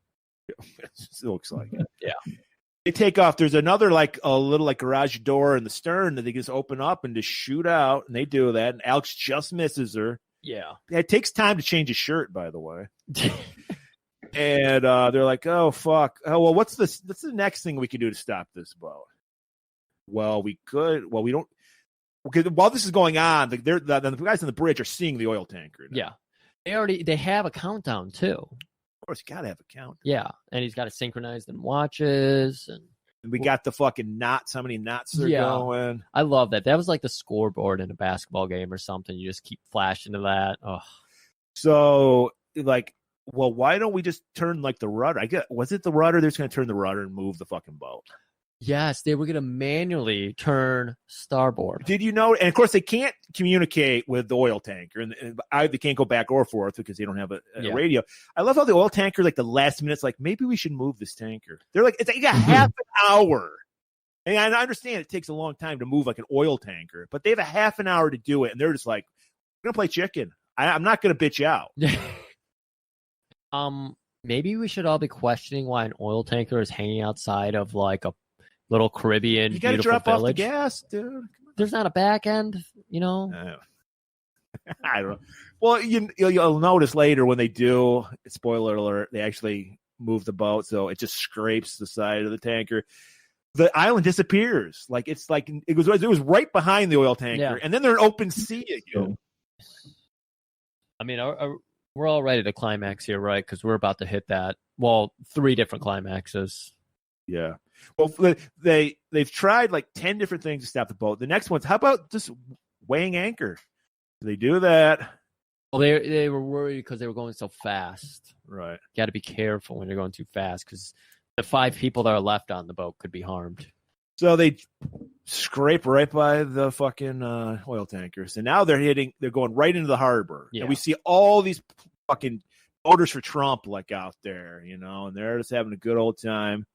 It looks like it. Yeah. They take off. There's another like a little like garage door in the stern that they just open up and just shoot out. And they do that. And Alex just misses her. Yeah. It takes time to change his shirt, by the way. And they're like, "Oh fuck! Oh well, what's this? What's the next thing we can do to stop this boat?" Well, we could. Well, we don't. Because while this is going on, the guys on the bridge are seeing the oil tanker. Now. Yeah, they have a countdown too. Of course, you gotta have a count. Yeah, and he's got it synchronized in watches, and we got the fucking knots. How many knots they're going? I love that. That was like the scoreboard in a basketball game or something. You just keep flashing to that. Oh, so like. Well, why don't we just turn like the rudder? Was it the rudder? They're just going to turn the rudder and move the fucking boat. Yes, they were going to manually turn starboard. Did you know? And of course, they can't communicate with the oil tanker, and they can't go back or forth because they don't have a radio. I love how the oil tanker, like the last minute's like, maybe we should move this tanker. They're like, it's like a half an hour. And I understand it takes a long time to move like an oil tanker, but they have a half an hour to do it, and they're just like, we're going to play chicken. I'm not going to bitch out. Maybe we should all be questioning why an oil tanker is hanging outside of like a little Caribbean. You got to drop off the gas, dude. There's not a back end, you know. I don't know. Well, you'll notice later when they do. Spoiler alert: they actually move the boat, so it just scrapes the side of the tanker. The island disappears. Like it was right behind the oil tanker, and then they're in open sea again. I mean, we're all ready to climax here, right? Because we're about to hit that. Well, 3 different climaxes. Yeah. Well, they've tried like 10 different things to stop the boat. The next one's, how about just weighing anchor? They do that. Well, they were worried because they were going so fast. Right. You got to be careful when you're going too fast because the 5 people that are left on the boat could be harmed. So they scrape right by the fucking oil tankers, and now they're going right into the harbor. Yeah. And we see all these fucking voters for Trump like out there, you know, and they're just having a good old time.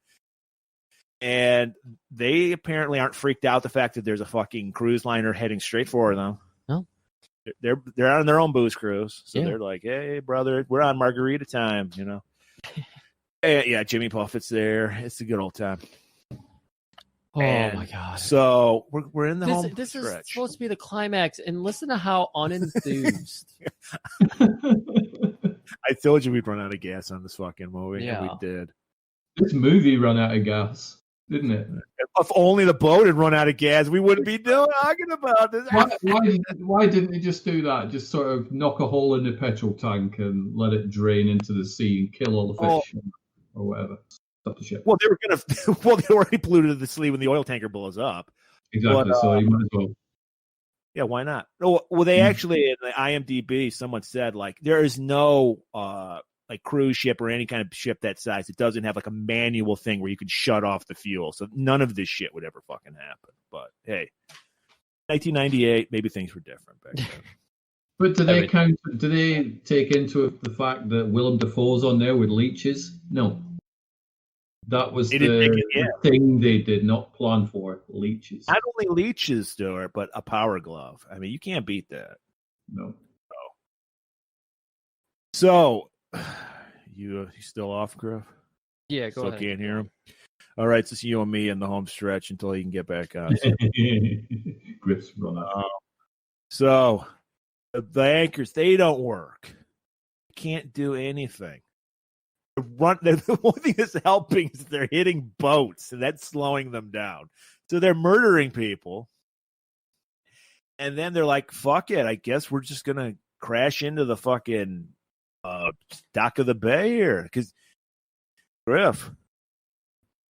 And they apparently aren't freaked out the fact that there's a fucking cruise liner heading straight for them. No, they're on their own booze cruise, so they're like, "Hey, brother, we're on margarita time," you know. Yeah, Jimmy Buffett's there. It's a good old time. Oh my god! So we're in the home This stretch. is supposed to be the climax, and listen to how unenthused. I told you we'd run out of gas on this fucking movie, and we did. This movie ran out of gas, didn't it? If only the boat had run out of gas, we wouldn't be talking about this. Why didn't they just do that? Just sort of knock a hole in the petrol tank and let it drain into the sea and kill all the fish or whatever. Stop the ship. Well, they were gonna. Well, they already polluted the sea when the oil tanker blows up. Exactly. So you might as well. Yeah, why not? No, well, they actually in the IMDb, someone said like there is no like cruise ship or any kind of ship that size that doesn't have like a manual thing where you can shut off the fuel. So none of this shit would ever fucking happen. But hey, 1998, maybe things were different back then. But do they take into the fact that Willem Dafoe's on there with leeches? No. That was the thing they did not plan for, leeches. Not only leeches, Stuart, but a power glove. I mean, you can't beat that. No. So, you still off, Griff? Yeah, go ahead. Still can't hear him? All right, it's just you and me in the home stretch until he can get back on. So. Griff's run out. So, the anchors, they don't work. Can't do anything. The one thing that's helping is they're hitting boats, and that's slowing them down. So they're murdering people. And then they're like, fuck it, I guess we're just going to crash into the fucking dock of the bay here. Because, Griff,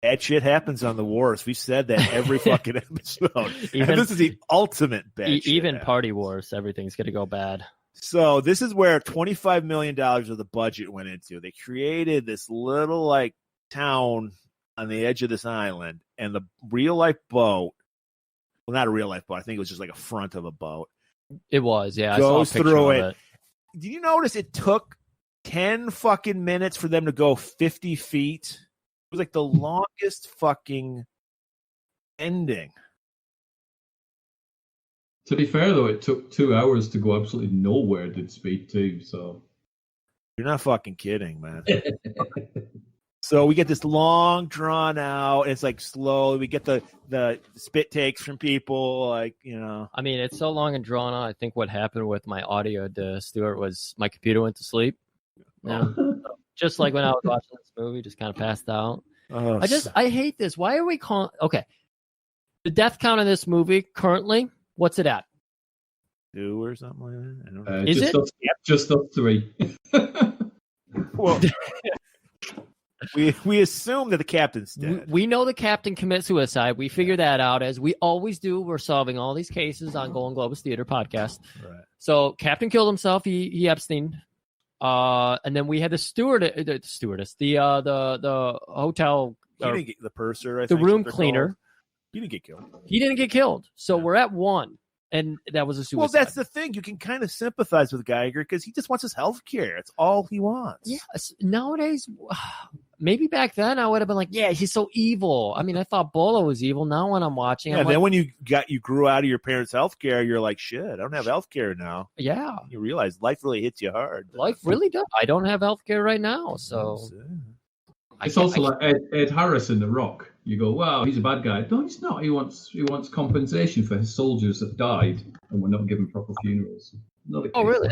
bad shit happens on the wars. We said that every fucking episode. And this is the ultimate bad shit. Even party wars, everything's going to go bad. So this is where $25 million of the budget went into. They created this little like town on the edge of this island, and the real life boat, well, not a real life boat. I think it was just like a front of a boat. It was, yeah. Goes I saw a through picture of it. Did you notice it took 10 fucking minutes for them to go 50 feet was like the longest fucking ending. To be fair, though, it took 2 hours to go absolutely nowhere, did Speed 2, so... You're not fucking kidding, man. So we get this long, drawn out, and it's like slow. We get the spit takes from people, like, you know. I mean, it's so long and drawn out. I think what happened with my audio to Stuart was my computer went to sleep. Yeah. Just like when I was watching this movie, just kind of passed out. Oh, I hate this. Why are we calling... Okay. The death count in this movie currently, what's it at? 2 or something like that? I don't know. Is just it? Just us 3. Well, we assume that the captain's dead. We know the captain commit suicide. We figure that out, as we always do. We're solving all these cases on Golan-Globus Theater podcast. Right. So captain killed himself. He Epstein. And then we had the stewardess, the hotel, He didn't get the purser. I the think, room they're cleaner. called. He didn't get killed. He didn't get killed. So we're at 1. And that was a suicide. Well, that's the thing. You can kind of sympathize with Geiger because he just wants his health care. It's all he wants. Yes. Nowadays, maybe back then I would have been like, yeah, he's so evil. I mean, I thought Bolo was evil. Now when I'm watching, Yeah, I'm then like, when you grew out of your parents' health care, you're like, shit, I don't have health care now. yeah, You realize life really hits you hard. life really does. I don't have healthcare right now, so It's also like Ed Harris in The Rock. You go, wow, he's a bad guy. No, he's not. He wants compensation for his soldiers that died, and we're not giving proper funerals. Oh, really?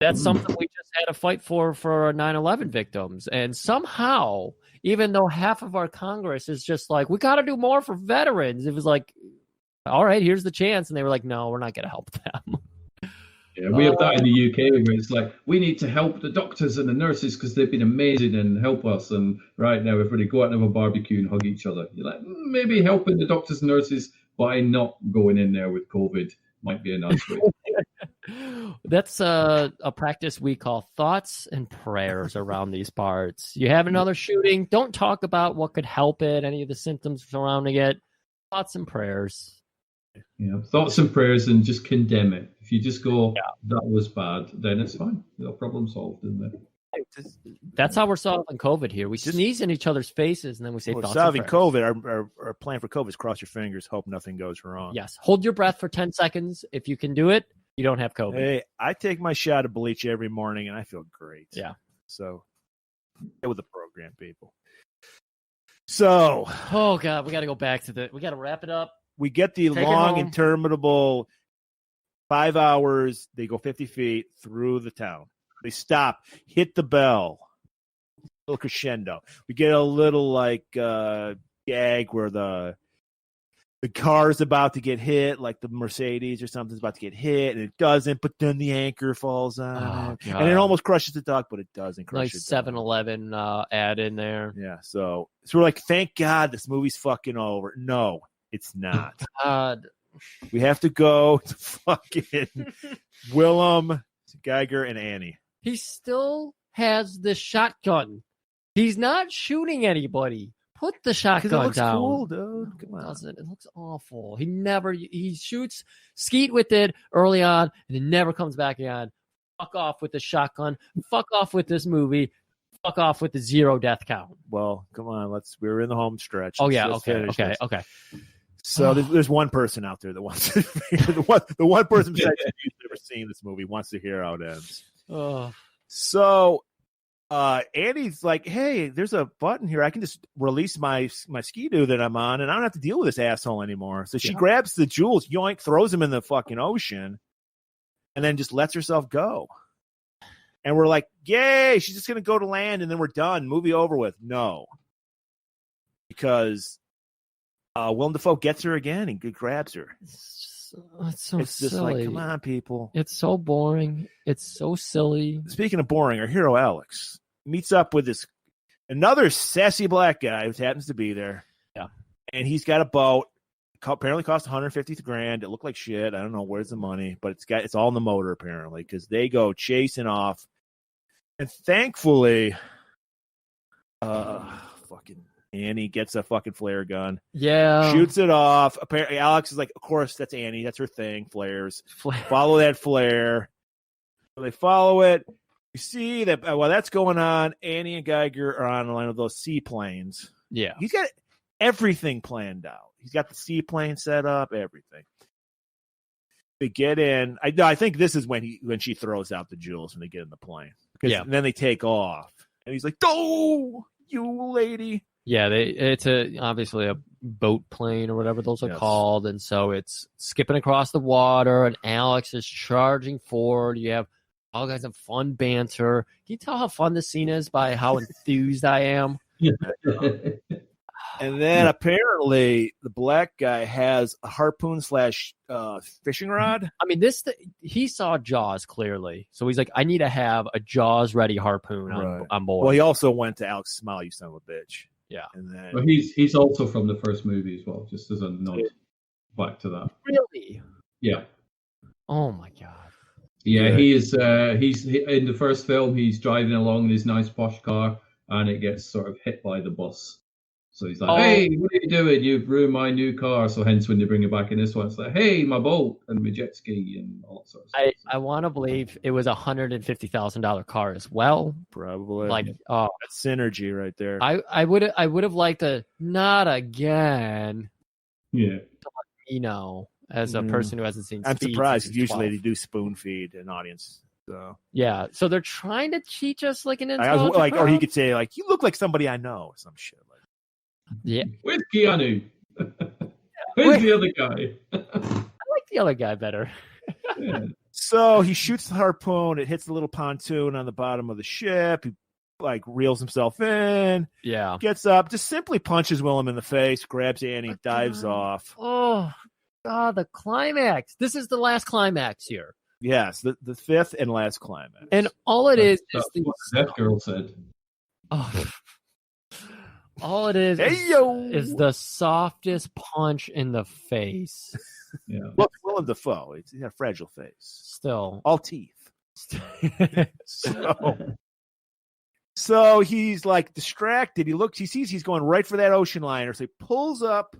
That's something we just had a fight for 9/11 victims, and somehow, even though half of our Congress is just like, we got to do more for veterans, it was like, all right, here's the chance, and they were like, no, we're not going to help them. Yeah, we have that in the UK where it's like, we need to help the doctors and the nurses because they've been amazing and help us. And right now, everybody go out and have a barbecue and hug each other. You're like, maybe helping the doctors and nurses by not going in there with COVID might be a nice way. That's a practice we call thoughts and prayers around these parts. You have another shooting, don't talk about what could help it, any of the symptoms surrounding it. Thoughts and prayers. Thoughts and prayers, and just condemn it. If you just go, that was bad, then it's fine. Problem solved, isn't it? That's how we're solving COVID here. We sneeze in each other's faces, and then we say, we're thoughts solving and prayers. COVID. Our plan for COVID is cross your fingers, hope nothing goes wrong. Yes. Hold your breath for 10 seconds. If you can do it, you don't have COVID. Hey, I take my shot of bleach every morning, and I feel great. Yeah. So, get with the program, people. So, oh God, we got to go back to we got to wrap it up. We get the long, interminable 5 hours. They go 50 feet through the town. They stop, hit the bell, a little crescendo. We get a little gag where the car's about to get hit, like the Mercedes or something's about to get hit, and it doesn't. But then the anchor falls on it, and it almost crushes the dog, but it doesn't crush it. Nice 7-Eleven ad in there. Yeah, so we're like, thank God this movie's fucking over. No, it's not. God. We have to go to fucking Willem, Geiger, and Annie. He still has the shotgun. He's not shooting anybody. Put the shotgun It looks down. cool, dude. Come on. It looks awful. He shoots Skeet with it early on, and it never comes back on. Fuck off with the shotgun. Fuck off with this movie. Fuck off with the 0 death count. Well, come on. We're in the home stretch. Oh yeah. Let's Okay. So there's one person out there that wants to. the one person besides you who's never seen this movie wants to hear how it ends. Oh. So Annie's like, hey, there's a button here. I can just release my Ski-Doo that I'm on, and I don't have to deal with this asshole anymore. So she grabs the jewels, yoink, throws them in the fucking ocean, and then just lets herself go. And we're like, yay, she's just going to go to land, and then we're done. Movie over with. No. Because Willem Dafoe gets her again and grabs her. It's so it's just silly. like, come on, people. It's so boring. It's so silly. Speaking of boring, our hero Alex meets up with another sassy black guy who happens to be there. Yeah. And he's got a boat. Apparently cost $150,000. It looked like shit. I don't know where's the money, but it's all in the motor apparently, because they go chasing off. And thankfully, fucking Annie gets a fucking flare gun. Yeah. Shoots it off. Apparently, Alex is like, of course, that's Annie. That's her thing. Flares. Follow that flare. So they follow it. You see that while that's going on, Annie and Geiger are on one of those seaplanes. Yeah. He's got everything planned out. He's got the seaplane set up, everything. They get in. I think this is when she throws out the jewels when they get in the plane. And then they take off. And he's like, "Go, you lady." Yeah, it's obviously a boat plane or whatever those are called. And so it's skipping across the water, and Alex is charging forward. You have all kinds of fun banter. Can you tell how fun this scene is by how enthused I am? And then apparently the black guy has a harpoon / fishing rod. I mean, he saw Jaws clearly. So he's like, I need to have a Jaws ready harpoon on board. Well, he also went to Alex Smile, you son of a bitch. Yeah. And then Well, he's also from the first movie as well, just as a nod back to that. Really? Yeah. Oh my God. Yeah, he's in the first film. He's driving along in his nice posh car, and it gets sort of hit by the bus. So he's like, "Hey, what are you doing? You've ruined my new car." So hence, when they bring it back in this one, it's like, "Hey, my boat and my jet ski and all that sort of stuff." I want to believe it was $150,000 car as well. Probably. Like, that's synergy right there. I would have liked a not again. Yeah. You know, as a person who hasn't seen. I'm Speed surprised. since Usually 12. they do spoon feed an audience. So Yeah, so they're trying to teach us like an I was intelligent like, or he crowd. could say like, "You look like somebody I know," or some shit like. Yeah. Where's Keanu? Where's the other guy? I like the other guy better. Yeah. So he shoots the harpoon. It hits the little pontoon on the bottom of the ship. He like reels himself in. Yeah. Gets up, just simply punches Willem in the face, grabs Annie, dives off. Oh, God, the climax. This is the last climax here. Yes, the fifth and last climax. And all it is That's what that girl said. Oh, all it is Hey-yo! is the softest punch in the face. Yeah. Look, Willem Dafoe. He's got a fragile face. Still. All teeth. So he's like distracted. He sees he's going right for that ocean liner. So he pulls up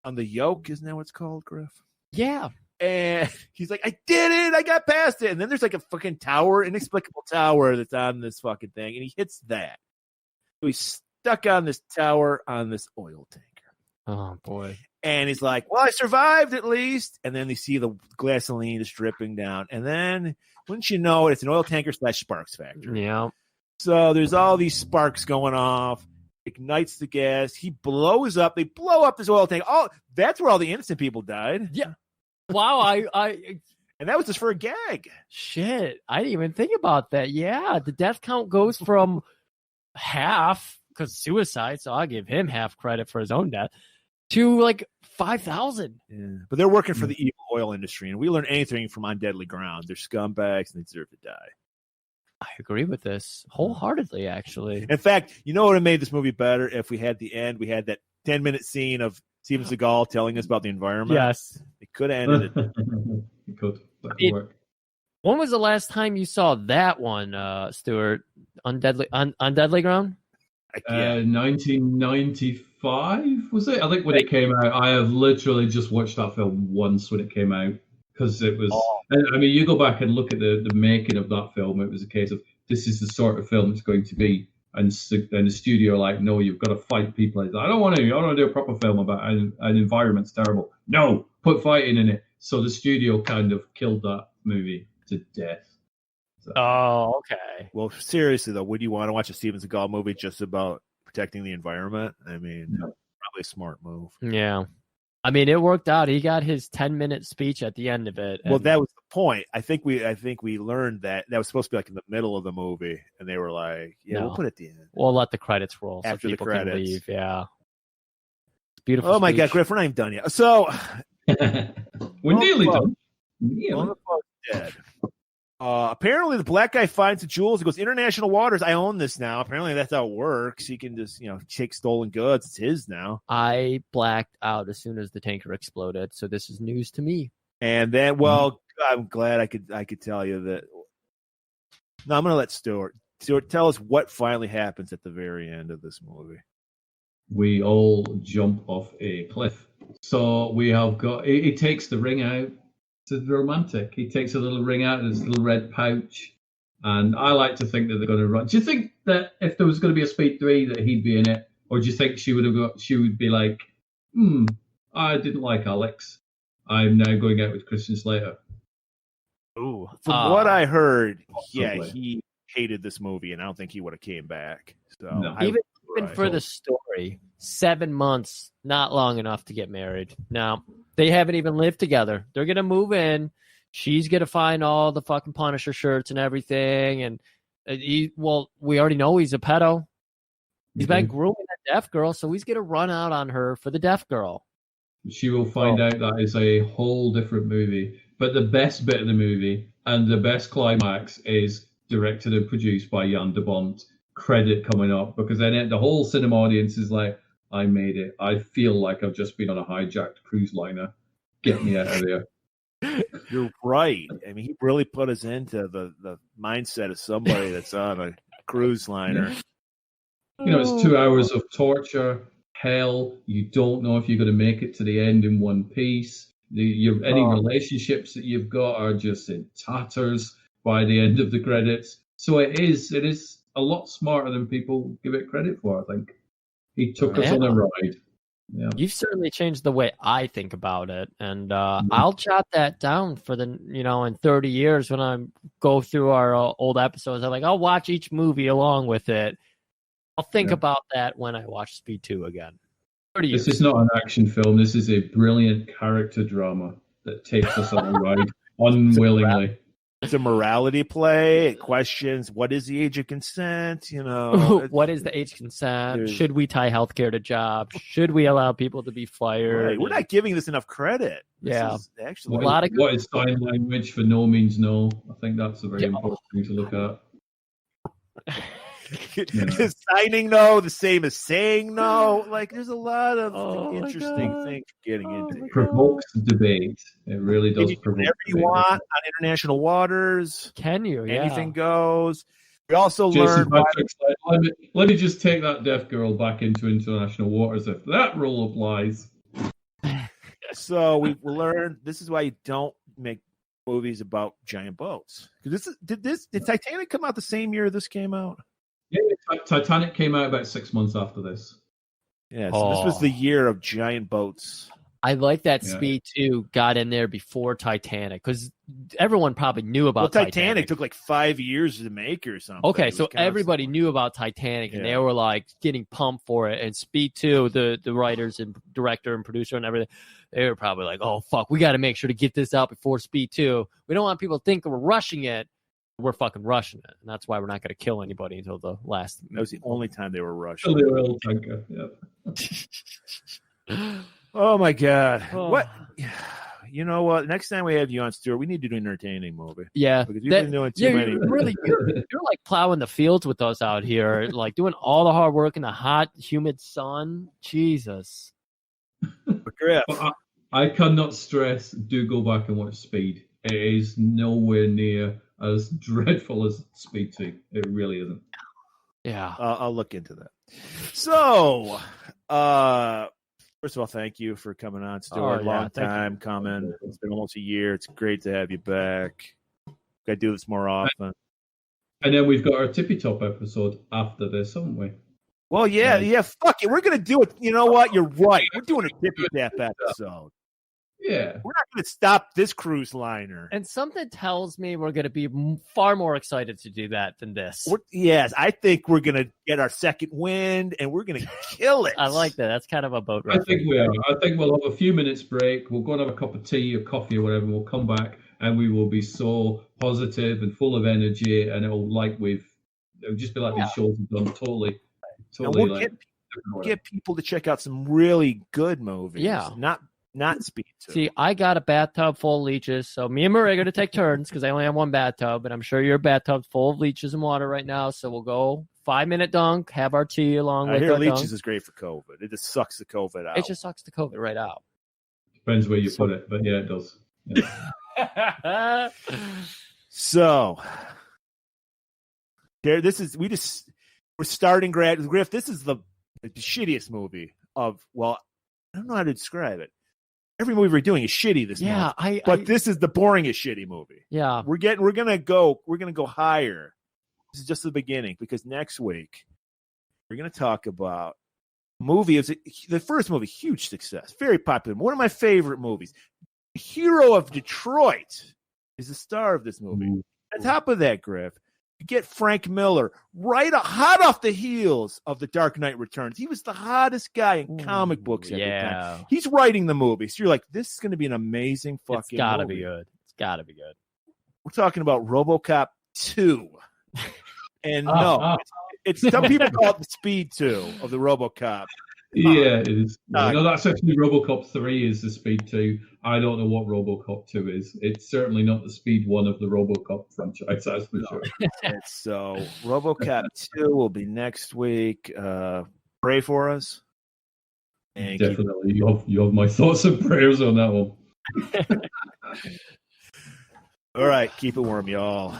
on the yoke. Isn't that what it's called, Griff? Yeah. And he's like, "I did it. I got past it." And then there's like a fucking tower, inexplicable tower that's on this fucking thing. And he hits that. So he's stuck on this tower on this oil tanker. Oh, boy. And he's like, "Well, I survived at least." And then they see the gasoline is dripping down. And then, wouldn't you know it, it's an oil tanker / sparks factory. Yeah. So there's all these sparks going off. Ignites the gas. He blows up. They blow up this oil tank. Oh, that's where all the innocent people died. Yeah. Wow. And that was just for a gag. Shit. I didn't even think about that. Yeah. The death count goes from half, because suicide, so I'll give him half credit for his own death, to like 5,000. Yeah. But they're working for the evil oil industry. And we learn anything from On Deadly Ground. They're scumbags and they deserve to die. I agree with this wholeheartedly, actually. In fact, you know what would have made this movie better if we had the end? We had that 10-minute scene of Steven Seagal telling us about the environment. Yes. It could have ended it. It could. That could work. When was the last time you saw that one, Stuart? On Deadly Ground? 1995, was it? I think when it came out, I have literally just watched that film once when it came out. Because it was, I mean, you go back and look at the making of that film, it was a case of, this is the sort of film it's going to be. And the studio are like, "No, you've got to fight people." Like, I don't want to do a proper film about an environment's terrible. No, put fighting in it. So the studio kind of killed that movie to death. So. Oh, okay. Well, seriously, though, would you want to watch a Steven Seagal movie just about protecting the environment? I mean, probably a smart move. Yeah. I mean, it worked out. He got his 10-minute speech at the end of it. Well, that was the point. I think we learned that was supposed to be like in the middle of the movie, and they were like, "Yeah, we'll put it at the end. We'll let the credits roll After so people the credits. can leave." Yeah. It's beautiful. Oh my God, Griff, we're not even done yet. So we're nearly done. Dead. Apparently, the black guy finds the jewels. He goes, "International waters. I own this now." Apparently, that's how it works. He can just, take stolen goods. It's his now. I blacked out as soon as the tanker exploded, so this is news to me. And then, well, I'm glad I could tell you that. No, I'm going to let Stuart. Stuart, tell us what finally happens at the very end of this movie. We all jump off a cliff. So we have got. He takes the ring out. It's romantic. He takes a little ring out of his little red pouch, and I like to think that they're going to run. Do you think that if there was going to be a Speed 3 that he'd be in it, Or do you think she would be like, I didn't like Alex. I'm now going out with Christian Slater. Ooh, from what I heard, possibly. he hated this movie, and I don't think he would have came back. So No. Even for the story, 7 months, not long enough to get married. No, they haven't even lived together. They're going to move in. She's going to find all the fucking Punisher shirts and everything. And we already know he's a pedo. He's been grooming that deaf girl, so he's going to run out on her for the deaf girl. She will find out that is a whole different movie. But the best bit of the movie and the best climax is directed and produced by Jan de Bont. Credit coming up, because then the whole cinema audience is like, I made it. I feel like I've just been on a hijacked cruise liner. Get me out of there. You're right. I mean, he really put us into the mindset of somebody that's on a cruise liner. You know, it's 2 hours of torture, hell. You don't know if you're going to make it to the end in one piece. Any relationships that you've got are just in tatters by the end of the credits. So it is a lot smarter than people give it credit for, I think. He took us on a ride. Yeah. You've certainly changed the way I think about it. And I'll jot that down for in 30 years when I go through our old episodes. I'll watch each movie along with it. I'll think about that when I watch Speed 2 again. 30 years. This is not an action film. This is a brilliant character drama that takes us on a ride unwillingly. It's a morality play. It questions what is the age of consent. What is the age of consent? Should we tie healthcare to jobs? Should we allow people to be fired? Right. We're not giving this enough credit. This is actually what is sign language for no means no? I think that's a very important thing to look at. Is signing no the same as saying no? There's a lot of interesting things getting into. It provokes debate. It really does. Provoke whatever you want on international waters. Can you? Yeah. Anything goes. We also Jason learned. Let me just take that deaf girl back into international waters if that rule applies. So we learned this is why you don't make movies about giant boats. Did Titanic come out the same year this came out? Yeah, Titanic came out about 6 months after this. Yeah, so this was the year of giant boats. I like that Speed 2 got in there before Titanic, because everyone probably knew about Titanic. Took 5 years to make or something. Okay, so everybody knew about Titanic, and they were getting pumped for it. And Speed 2, the writers and director and producer and everything, they were probably like, oh, fuck, we got to make sure to get this out before Speed 2. We don't want people to think we're rushing it. We're fucking rushing it, and that's why we're not going to kill anybody until the last. That was the only time they were rushing. The oil tanker. Yep. Oh my god! What? You know what? Next time we have you on, Stuart, we need to do an entertaining movie. Yeah, because you've been doing too many. You're like plowing the fields with us out here, doing all the hard work in the hot, humid sun. Jesus. Griff. I cannot stress. Do go back and watch Speed. It is nowhere near as dreadful as Speed 2. It really isn't. Yeah. I'll look into that. So, first of all, thank you for coming on, Stuart. Long time coming. It's been almost a year. It's great to have you back. Got to do this more often. And then we've got our Tippy Top episode after this, haven't we? Well, yeah. Fuck it. We're going to do it. You know what? You're right. We're doing a Tippy Tap episode. Yeah. We're not going to stop this cruise liner. And something tells me we're going to be far more excited to do that than this. Yes, I think we're going to get our second wind, and we're going to kill it. I like that. That's kind of a boat reference. I think we are. I think we'll have a few minutes break. We'll go and have a cup of tea or coffee or whatever, and we'll come back, and we will be so positive and full of energy, and it'll just be like these shows we've done totally we'll get people to check out some really good movies. Yeah. Not Speed 2. See, I got a bathtub full of leeches, so me and Marie are going to take turns because I only have one bathtub, and I'm sure your bathtub's full of leeches and water right now, so we'll go 5-minute dunk, have our tea along with our leeches dunk. is great for COVID. It just sucks the COVID out. It just sucks the COVID right out. Depends where you put it, but yeah, it does. Yeah. So, we're starting Griff. This is the shittiest movie of, I don't know how to describe it. Every movie we're doing is shitty this month. But this is the boringest shitty movie. Yeah. We're gonna go higher. This is just the beginning, because next week we're gonna talk about movie. The first movie, huge success, very popular. One of my favorite movies. The hero of Detroit is the star of this movie. On top of that, Griff, you get Frank Miller hot off the heels of The Dark Knight Returns. He was the hottest guy in comic books at the time. He's writing the movie. So you're like, this is going to be an amazing fucking It's got to movie. be good. It's got to be good. We're talking about RoboCop 2. And no, it's some people call it the Speed 2 of the RoboCop. Yeah, it is. No, that's actually RoboCop 3 is the Speed 2. I don't know what RoboCop 2 is. It's certainly not the Speed 1 of the RoboCop franchise, that's for sure. So RoboCop 2 will be next week. Pray for us. And definitely. You have my thoughts and prayers on that one. All right, keep it warm, y'all.